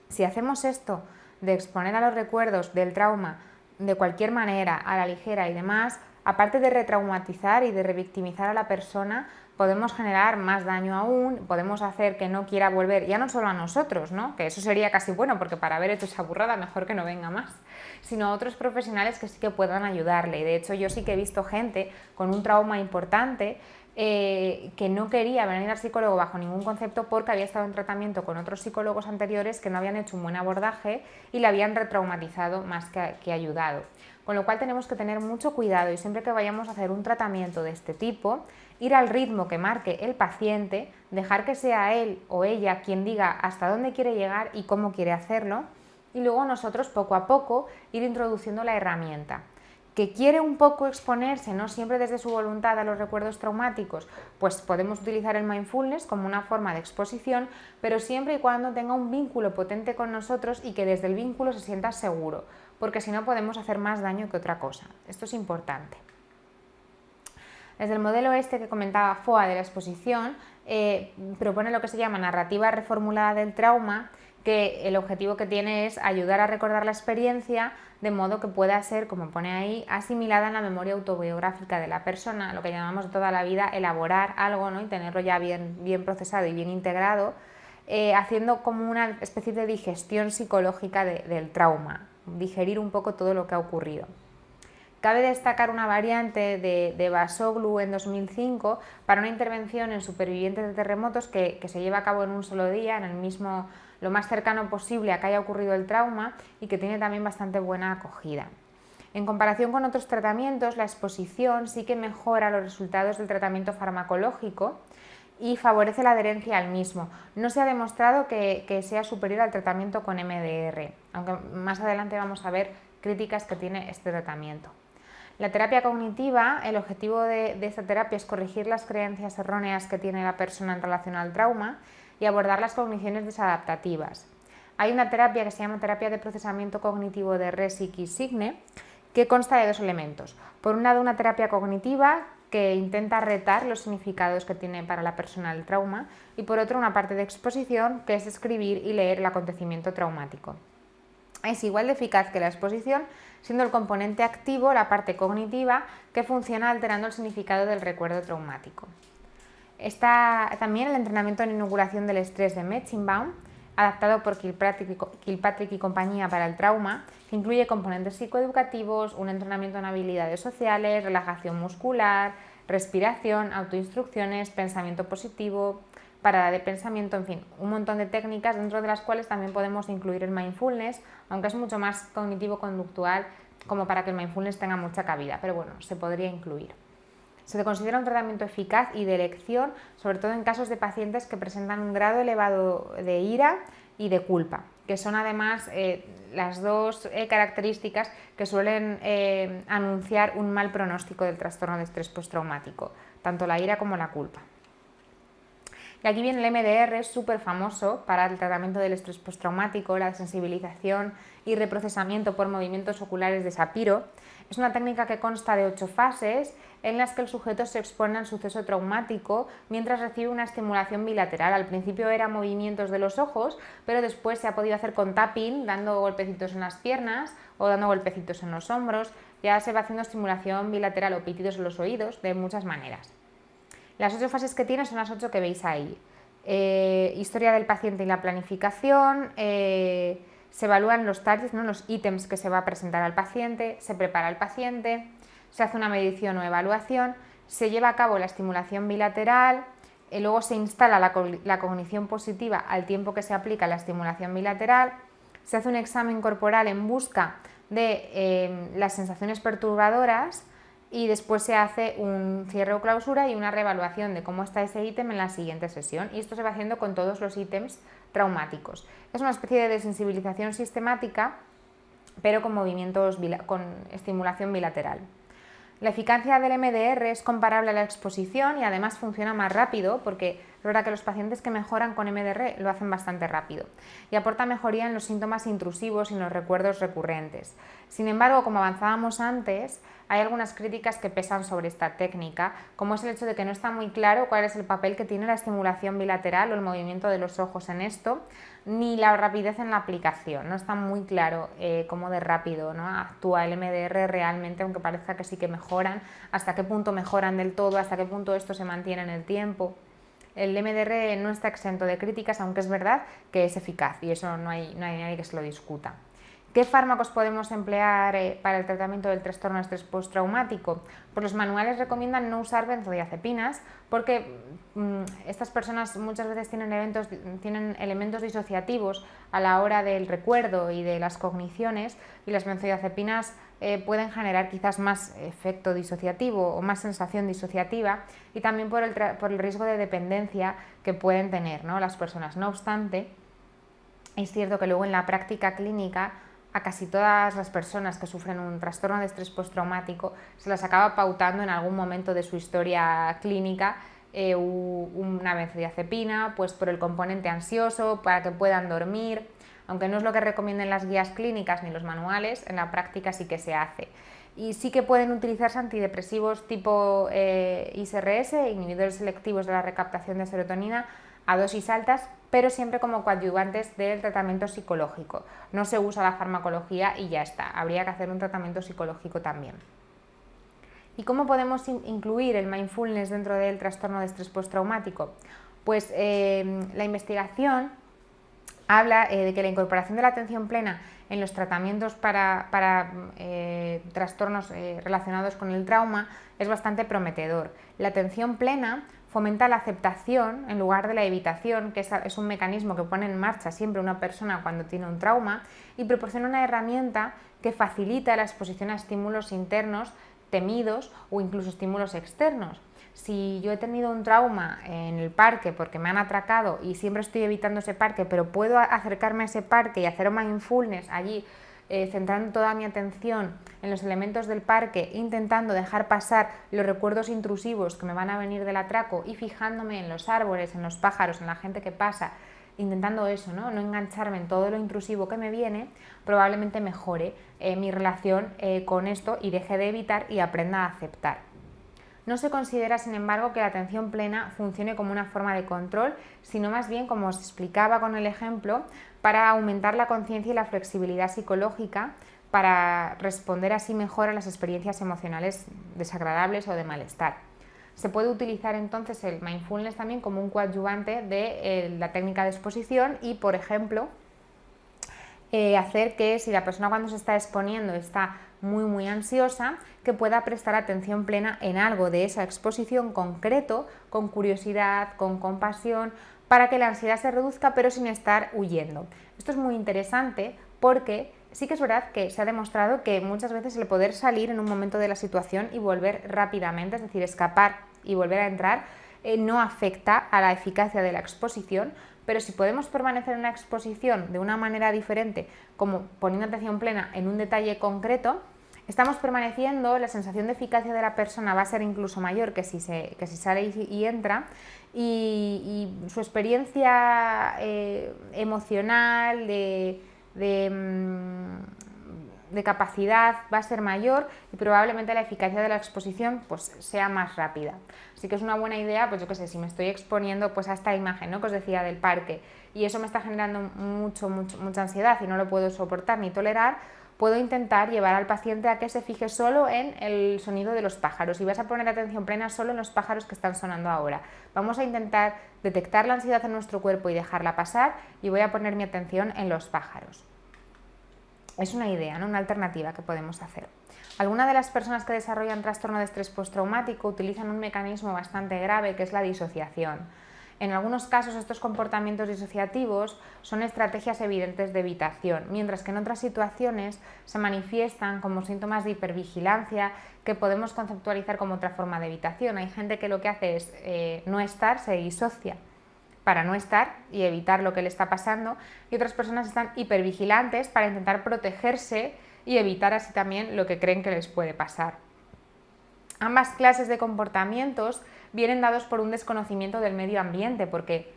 Si hacemos esto de exponer a los recuerdos del trauma de cualquier manera, a la ligera y demás, aparte de retraumatizar y de revictimizar a la persona, podemos generar más daño aún, podemos hacer que no quiera volver, ya no solo a nosotros, ¿no? Que eso sería casi bueno, porque para haber hecho esa burrada mejor que no venga más, sino a otros profesionales que sí que puedan ayudarle. Y de hecho yo sí que he visto gente con un trauma importante que no quería venir al psicólogo bajo ningún concepto porque había estado en tratamiento con otros psicólogos anteriores que no habían hecho un buen abordaje y le habían retraumatizado más que ayudado. Con lo cual tenemos que tener mucho cuidado y siempre que vayamos a hacer un tratamiento de este tipo, ir al ritmo que marque el paciente, dejar que sea él o ella quien diga hasta dónde quiere llegar y cómo quiere hacerlo, y luego nosotros poco a poco ir introduciendo la herramienta. Que quiere un poco exponerse, no siempre desde su voluntad, a los recuerdos traumáticos, pues podemos utilizar el mindfulness como una forma de exposición, pero siempre y cuando tenga un vínculo potente con nosotros y que desde el vínculo se sienta seguro, porque si no podemos hacer más daño que otra cosa. Esto es importante. Desde el modelo este que comentaba FOA de la exposición, propone lo que se llama narrativa reformulada del trauma, que el objetivo que tiene es ayudar a recordar la experiencia de modo que pueda ser, como pone ahí, asimilada en la memoria autobiográfica de la persona, lo que llamamos toda la vida elaborar algo, ¿no? Y tenerlo ya bien procesado y bien integrado, haciendo como una especie de digestión psicológica del trauma, digerir un poco todo lo que ha ocurrido. Cabe destacar una variante de Basoglu en 2005 para una intervención en supervivientes de terremotos que se lleva a cabo en un solo día, en el mismo, lo más cercano posible a que haya ocurrido el trauma y que tiene también bastante buena acogida. En comparación con otros tratamientos, la exposición sí que mejora los resultados del tratamiento farmacológico y favorece la adherencia al mismo. No se ha demostrado que sea superior al tratamiento con MDR, aunque más adelante vamos a ver críticas que tiene este tratamiento. La terapia cognitiva, el objetivo de esta terapia es corregir las creencias erróneas que tiene la persona en relación al trauma y abordar las cogniciones desadaptativas. Hay una terapia que se llama terapia de procesamiento cognitivo de Resig y Signe, que consta de dos elementos. Por un lado, una terapia cognitiva que intenta retar los significados que tiene para la persona el trauma, y por otro, una parte de exposición que es escribir y leer el acontecimiento traumático. Es igual de eficaz que la exposición, siendo el componente activo la parte cognitiva que funciona alterando el significado del recuerdo traumático. Está también el entrenamiento en inoculación del estrés de Metzenbaum, adaptado por Kilpatrick y compañía para el trauma, que incluye componentes psicoeducativos, un entrenamiento en habilidades sociales, relajación muscular, respiración, autoinstrucciones, pensamiento positivo, parada de pensamiento, en fin, un montón de técnicas dentro de las cuales también podemos incluir el mindfulness, aunque es mucho más cognitivo-conductual como para que el mindfulness tenga mucha cabida, pero bueno, se podría incluir. Se considera un tratamiento eficaz y de elección, sobre todo en casos de pacientes que presentan un grado elevado de ira y de culpa, que son además las dos características que suelen anunciar un mal pronóstico del trastorno de estrés postraumático, tanto la ira como la culpa. Y aquí viene el MDR, súper famoso para el tratamiento del estrés postraumático, la sensibilización y reprocesamiento por movimientos oculares de Sapiro. Es una técnica que consta de 8 fases en las que el sujeto se expone al suceso traumático mientras recibe una estimulación bilateral. Al principio eran movimientos de los ojos, pero después se ha podido hacer con tapping, dando golpecitos en las piernas o dando golpecitos en los hombros. Ya se va haciendo estimulación bilateral o pitidos en los oídos de muchas maneras. Las 8 fases que tiene son las 8 que veis ahí. Historia del paciente y la planificación, se evalúan los targets, ¿no? Los ítems que se va a presentar al paciente, se prepara al paciente, se hace una medición o evaluación, se lleva a cabo la estimulación bilateral, luego se instala la cognición positiva al tiempo que se aplica la estimulación bilateral, se hace un examen corporal en busca de las sensaciones perturbadoras y después se hace un cierre o clausura y una reevaluación de cómo está ese ítem en la siguiente sesión, y esto se va haciendo con todos los ítems traumáticos. Es una especie de desensibilización sistemática, pero con movimientos con estimulación bilateral. La eficacia del MDR es comparable a la exposición y además funciona más rápido, porque es verdad que los pacientes que mejoran con MDR lo hacen bastante rápido y aporta mejoría en los síntomas intrusivos y en los recuerdos recurrentes. Sin embargo, como avanzábamos antes, hay algunas críticas que pesan sobre esta técnica, como es el hecho de que no está muy claro cuál es el papel que tiene la estimulación bilateral o el movimiento de los ojos en esto, ni la rapidez en la aplicación. No está muy claro cómo de rápido, ¿no?, actúa el MDR realmente, aunque parezca que sí que mejoran, hasta qué punto mejoran del todo, hasta qué punto esto se mantiene en el tiempo. El MDR no está exento de críticas, aunque es verdad que es eficaz y eso no hay nadie que se lo discuta. ¿Qué fármacos podemos emplear para el tratamiento del trastorno de estrés postraumático? Pues los manuales recomiendan no usar benzodiazepinas porque estas personas muchas veces tienen elementos disociativos a la hora del recuerdo y de las cogniciones, y las benzodiazepinas pueden generar quizás más efecto disociativo o más sensación disociativa, y también por el riesgo de dependencia que pueden tener, ¿no?, las personas. No obstante, es cierto que luego en la práctica clínica a casi todas las personas que sufren un trastorno de estrés postraumático se las acaba pautando en algún momento de su historia clínica una benzodiazepina, pues por el componente ansioso, para que puedan dormir. Aunque no es lo que recomienden las guías clínicas ni los manuales, en la práctica sí que se hace. Y sí que pueden utilizarse antidepresivos tipo ISRS, inhibidores selectivos de la recaptación de serotonina, a dosis altas, pero siempre como coadyuvantes del tratamiento psicológico. No se usa la farmacología y ya está, habría que hacer un tratamiento psicológico también. ¿Y cómo podemos incluir el mindfulness dentro del trastorno de estrés postraumático? Pues la investigación habla de que la incorporación de la atención plena en los tratamientos para trastornos relacionados con el trauma es bastante prometedor. La atención plena fomenta la aceptación en lugar de la evitación, que es un mecanismo que pone en marcha siempre una persona cuando tiene un trauma, y proporciona una herramienta que facilita la exposición a estímulos internos temidos o incluso estímulos externos. Si yo he tenido un trauma en el parque porque me han atracado y siempre estoy evitando ese parque, pero puedo acercarme a ese parque y hacer mindfulness allí, centrando toda mi atención en los elementos del parque, intentando dejar pasar los recuerdos intrusivos que me van a venir del atraco y fijándome en los árboles, en los pájaros, en la gente que pasa, intentando eso, no engancharme en todo lo intrusivo que me viene, probablemente mejore mi relación con esto y deje de evitar y aprenda a aceptar. No se considera, sin embargo, que la atención plena funcione como una forma de control, sino más bien, como os explicaba con el ejemplo, para aumentar la conciencia y la flexibilidad psicológica, para responder así mejor a las experiencias emocionales desagradables o de malestar. Se puede utilizar entonces el mindfulness también como un coadyuvante de la técnica de exposición y, por ejemplo, hacer que si la persona cuando se está exponiendo está muy ansiosa, que pueda prestar atención plena en algo de esa exposición concreto, con curiosidad, con compasión, para que la ansiedad se reduzca pero sin estar huyendo. Esto es muy interesante porque sí que es verdad que se ha demostrado que muchas veces el poder salir en un momento de la situación y volver rápidamente, es decir, escapar y volver a entrar, no afecta a la eficacia de la exposición, pero si podemos permanecer en la exposición de una manera diferente, como poniendo atención plena en un detalle concreto, estamos permaneciendo, la sensación de eficacia de la persona va a ser incluso mayor que si sale y entra, y su experiencia emocional, de capacidad va a ser mayor y probablemente la eficacia de la exposición pues sea más rápida. Así que es una buena idea, pues yo qué sé, si me estoy exponiendo pues a esta imagen, ¿no?, que os decía del parque, y eso me está generando mucha ansiedad y no lo puedo soportar ni tolerar, puedo intentar llevar al paciente a que se fije solo en el sonido de los pájaros y vas a poner atención plena solo en los pájaros que están sonando ahora. Vamos a intentar detectar la ansiedad en nuestro cuerpo y dejarla pasar, y voy a poner mi atención en los pájaros. es una idea, ¿no? Una alternativa que podemos hacer. Algunas de las personas que desarrollan trastorno de estrés postraumático utilizan un mecanismo bastante grave que es la disociación. En algunos casos estos comportamientos disociativos son estrategias evidentes de evitación, mientras que en otras situaciones se manifiestan como síntomas de hipervigilancia que podemos conceptualizar como otra forma de evitación. Hay gente que lo que hace es no estar, se disocia para no estar y evitar lo que le está pasando, y otras personas están hipervigilantes para intentar protegerse y evitar así también lo que creen que les puede pasar. Ambas clases de comportamientos vienen dados por un desconocimiento del medio ambiente, porque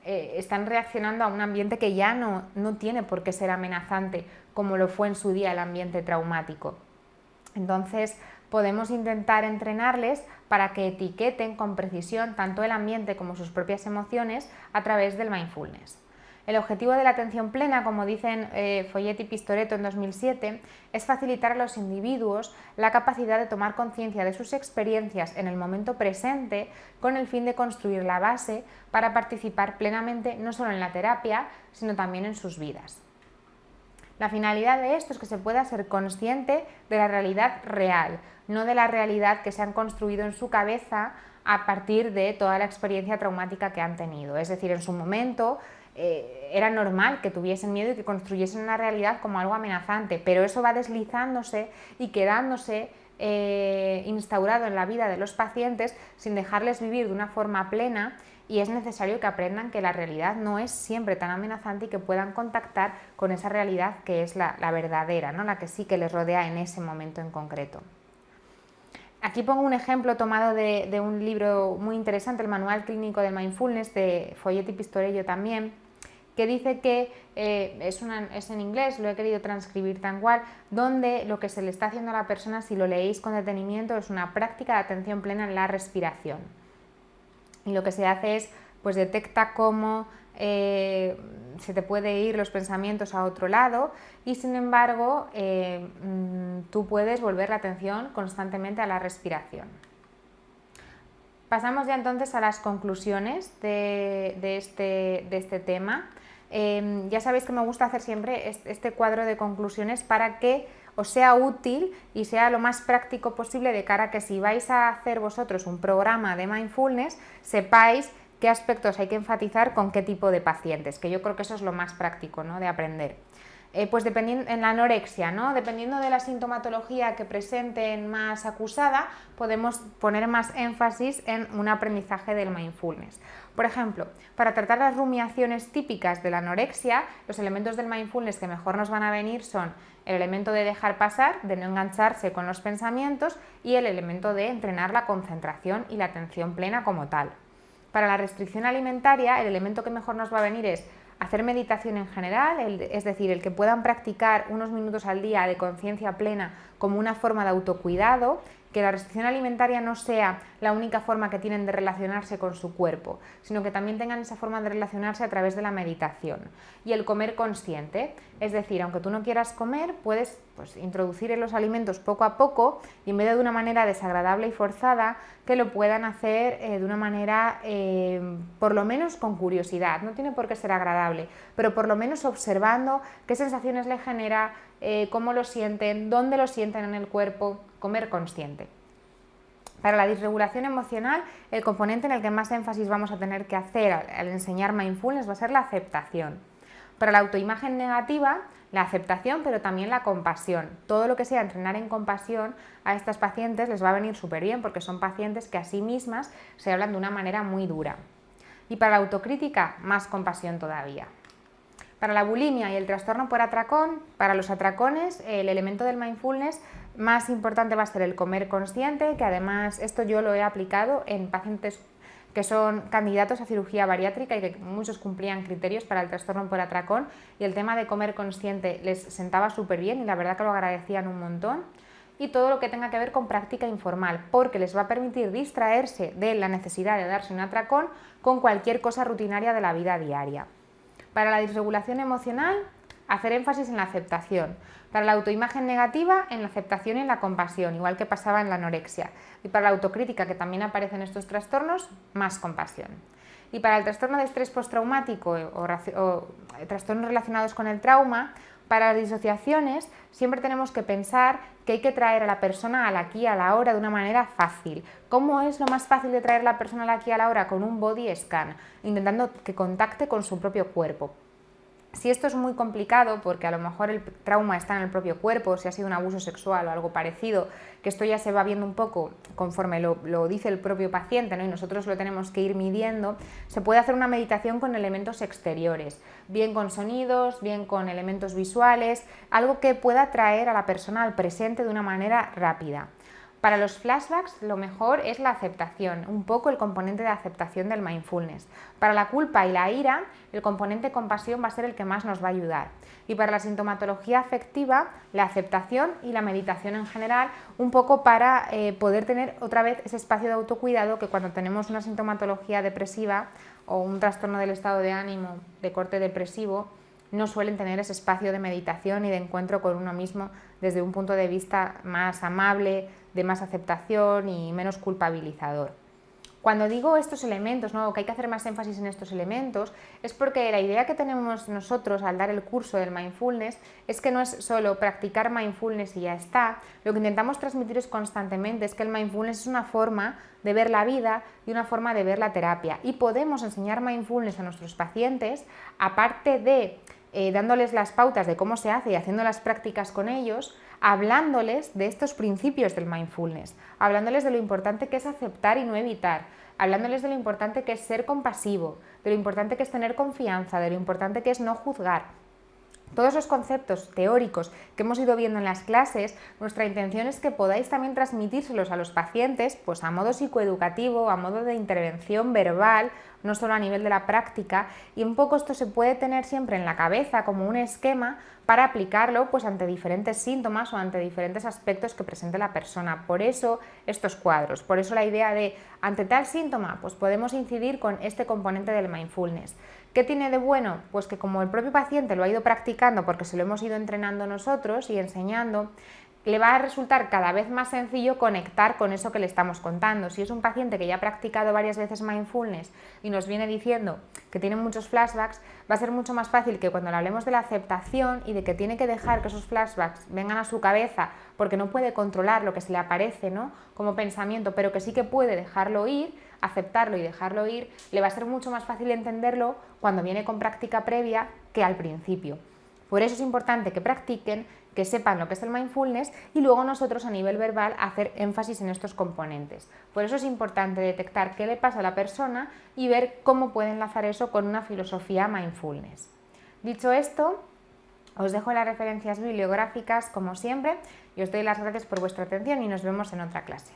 están reaccionando a un ambiente que ya no tiene por qué ser amenazante, como lo fue en su día el ambiente traumático. Entonces, podemos intentar entrenarles para que etiqueten con precisión tanto el ambiente como sus propias emociones a través del mindfulness. El objetivo de la atención plena, como dicen Folletti y Pistoretto en 2007, es facilitar a los individuos la capacidad de tomar conciencia de sus experiencias en el momento presente con el fin de construir la base para participar plenamente no solo en la terapia, sino también en sus vidas. La finalidad de esto es que se pueda ser consciente de la realidad real, no de la realidad que se han construido en su cabeza a partir de toda la experiencia traumática que han tenido. Es decir, en su momento era normal que tuviesen miedo y que construyesen una realidad como algo amenazante, pero eso va deslizándose y quedándose instaurado en la vida de los pacientes sin dejarles vivir de una forma plena, y es necesario que aprendan que la realidad no es siempre tan amenazante y que puedan contactar con esa realidad que es la verdadera, ¿no? La que sí que les rodea en ese momento en concreto. Aquí pongo un ejemplo tomado de un libro muy interesante, el Manual Clínico del Mindfulness, de Folletti y Pistorello también, que dice que es en inglés, lo he querido transcribir tal cual, donde lo que se le está haciendo a la persona, si lo leéis con detenimiento, es una práctica de atención plena en la respiración. Y lo que se hace es, pues detecta cómo se te puede ir los pensamientos a otro lado, y sin embargo tú puedes volver la atención constantemente a la respiración. Pasamos ya entonces a las conclusiones de este tema. Ya sabéis que me gusta hacer siempre este cuadro de conclusiones para que os sea útil y sea lo más práctico posible, de cara a que si vais a hacer vosotros un programa de mindfulness, sepáis qué aspectos hay que enfatizar con qué tipo de pacientes, que yo creo que eso es lo más práctico, ¿no?, de aprender. Pues dependiendo, en la anorexia, ¿no?, dependiendo de la sintomatología que presenten más acusada, podemos poner más énfasis en un aprendizaje del mindfulness. Por ejemplo, para tratar las rumiaciones típicas de la anorexia, los elementos del mindfulness que mejor nos van a venir son el elemento de dejar pasar, de no engancharse con los pensamientos, y el elemento de entrenar la concentración y la atención plena como tal. Para la restricción alimentaria, el elemento que mejor nos va a venir es hacer meditación en general, es decir, el que puedan practicar unos minutos al día de conciencia plena como una forma de autocuidado, que la restricción alimentaria no sea la única forma que tienen de relacionarse con su cuerpo, sino que también tengan esa forma de relacionarse a través de la meditación. Y el comer consciente, es decir, aunque tú no quieras comer, puedes introducir en los alimentos poco a poco, y en vez de una manera desagradable y forzada, que lo puedan hacer de una manera por lo menos con curiosidad. No tiene por qué ser agradable, pero por lo menos observando qué sensaciones le genera, cómo lo sienten, dónde lo sienten en el cuerpo. Comer consciente. Para la disregulación emocional, el componente en el que más énfasis vamos a tener que hacer al enseñar mindfulness va a ser la aceptación. Para la autoimagen negativa, la aceptación, pero también la compasión. Todo lo que sea entrenar en compasión a estas pacientes les va a venir súper bien, porque son pacientes que a sí mismas se hablan de una manera muy dura. Y para la autocrítica, más compasión todavía. Para la bulimia y el trastorno por atracón, para los atracones, el elemento del mindfulness más importante va a ser el comer consciente, que además esto yo lo he aplicado en pacientes que son candidatos a cirugía bariátrica y que muchos cumplían criterios para el trastorno por atracón, y el tema de comer consciente les sentaba súper bien y la verdad que lo agradecían un montón. Y todo lo que tenga que ver con práctica informal, porque les va a permitir distraerse de la necesidad de darse un atracón con cualquier cosa rutinaria de la vida diaria. Para la disregulación emocional, hacer énfasis en la aceptación. Para la autoimagen negativa, en la aceptación y en la compasión, igual que pasaba en la anorexia. Y para la autocrítica, que también aparece en estos trastornos, más compasión. Y para el trastorno de estrés postraumático o trastornos relacionados con el trauma, Para las disociaciones siempre tenemos que pensar que hay que traer a la persona al aquí y a la hora de una manera fácil. ¿Cómo es lo más fácil de traer a la persona al aquí y a la hora? Con un body scan, intentando que contacte con su propio cuerpo. Si esto es muy complicado, porque a lo mejor el trauma está en el propio cuerpo, si ha sido un abuso sexual o algo parecido, que esto ya se va viendo un poco conforme lo dice el propio paciente, ¿no? Y nosotros lo tenemos que ir midiendo, se puede hacer una meditación con elementos exteriores, bien con sonidos, bien con elementos visuales, algo que pueda traer a la persona al presente de una manera rápida. Para los flashbacks lo mejor es la aceptación, un poco el componente de aceptación del mindfulness. Para la culpa y la ira, el componente compasión va a ser el que más nos va a ayudar. Y para la sintomatología afectiva, la aceptación y la meditación en general, un poco para poder tener otra vez ese espacio de autocuidado que cuando tenemos una sintomatología depresiva o un trastorno del estado de ánimo de corte depresivo, no suelen tener ese espacio de meditación y de encuentro con uno mismo desde un punto de vista más amable, de más aceptación y menos culpabilizador. Cuando digo estos elementos, ¿no?, que hay que hacer más énfasis en estos elementos, es porque la idea que tenemos nosotros al dar el curso del mindfulness es que no es solo practicar mindfulness y ya está. Lo que intentamos transmitiros constantemente es que el mindfulness es una forma de ver la vida y una forma de ver la terapia. Y podemos enseñar mindfulness a nuestros pacientes, aparte de dándoles las pautas de cómo se hace y haciendo las prácticas con ellos, hablándoles de estos principios del mindfulness, hablándoles de lo importante que es aceptar y no evitar, hablándoles de lo importante que es ser compasivo, de lo importante que es tener confianza, de lo importante que es no juzgar. Todos los conceptos teóricos que hemos ido viendo en las clases, nuestra intención es que podáis también transmitírselos a los pacientes, pues a modo psicoeducativo, a modo de intervención verbal, no solo a nivel de la práctica, y un poco esto se puede tener siempre en la cabeza como un esquema para aplicarlo pues ante diferentes síntomas o ante diferentes aspectos que presente la persona. Por eso estos cuadros, por eso la idea de ante tal síntoma pues podemos incidir con este componente del mindfulness. ¿Qué tiene de bueno? Pues que como el propio paciente lo ha ido practicando porque se lo hemos ido entrenando nosotros y enseñando, le va a resultar cada vez más sencillo conectar con eso que le estamos contando. Si es un paciente que ya ha practicado varias veces mindfulness y nos viene diciendo que tiene muchos flashbacks, va a ser mucho más fácil que cuando le hablemos de la aceptación y de que tiene que dejar que esos flashbacks vengan a su cabeza porque no puede controlar lo que se le aparece, ¿no?, como pensamiento, pero que sí que puede dejarlo ir, aceptarlo y dejarlo ir, le va a ser mucho más fácil entenderlo cuando viene con práctica previa que al principio. Por eso es importante que practiquen, que sepan lo que es el mindfulness y luego nosotros a nivel verbal hacer énfasis en estos componentes. Por eso es importante detectar qué le pasa a la persona y ver cómo puede enlazar eso con una filosofía mindfulness. Dicho esto, os dejo las referencias bibliográficas como siempre y os doy las gracias por vuestra atención y nos vemos en otra clase.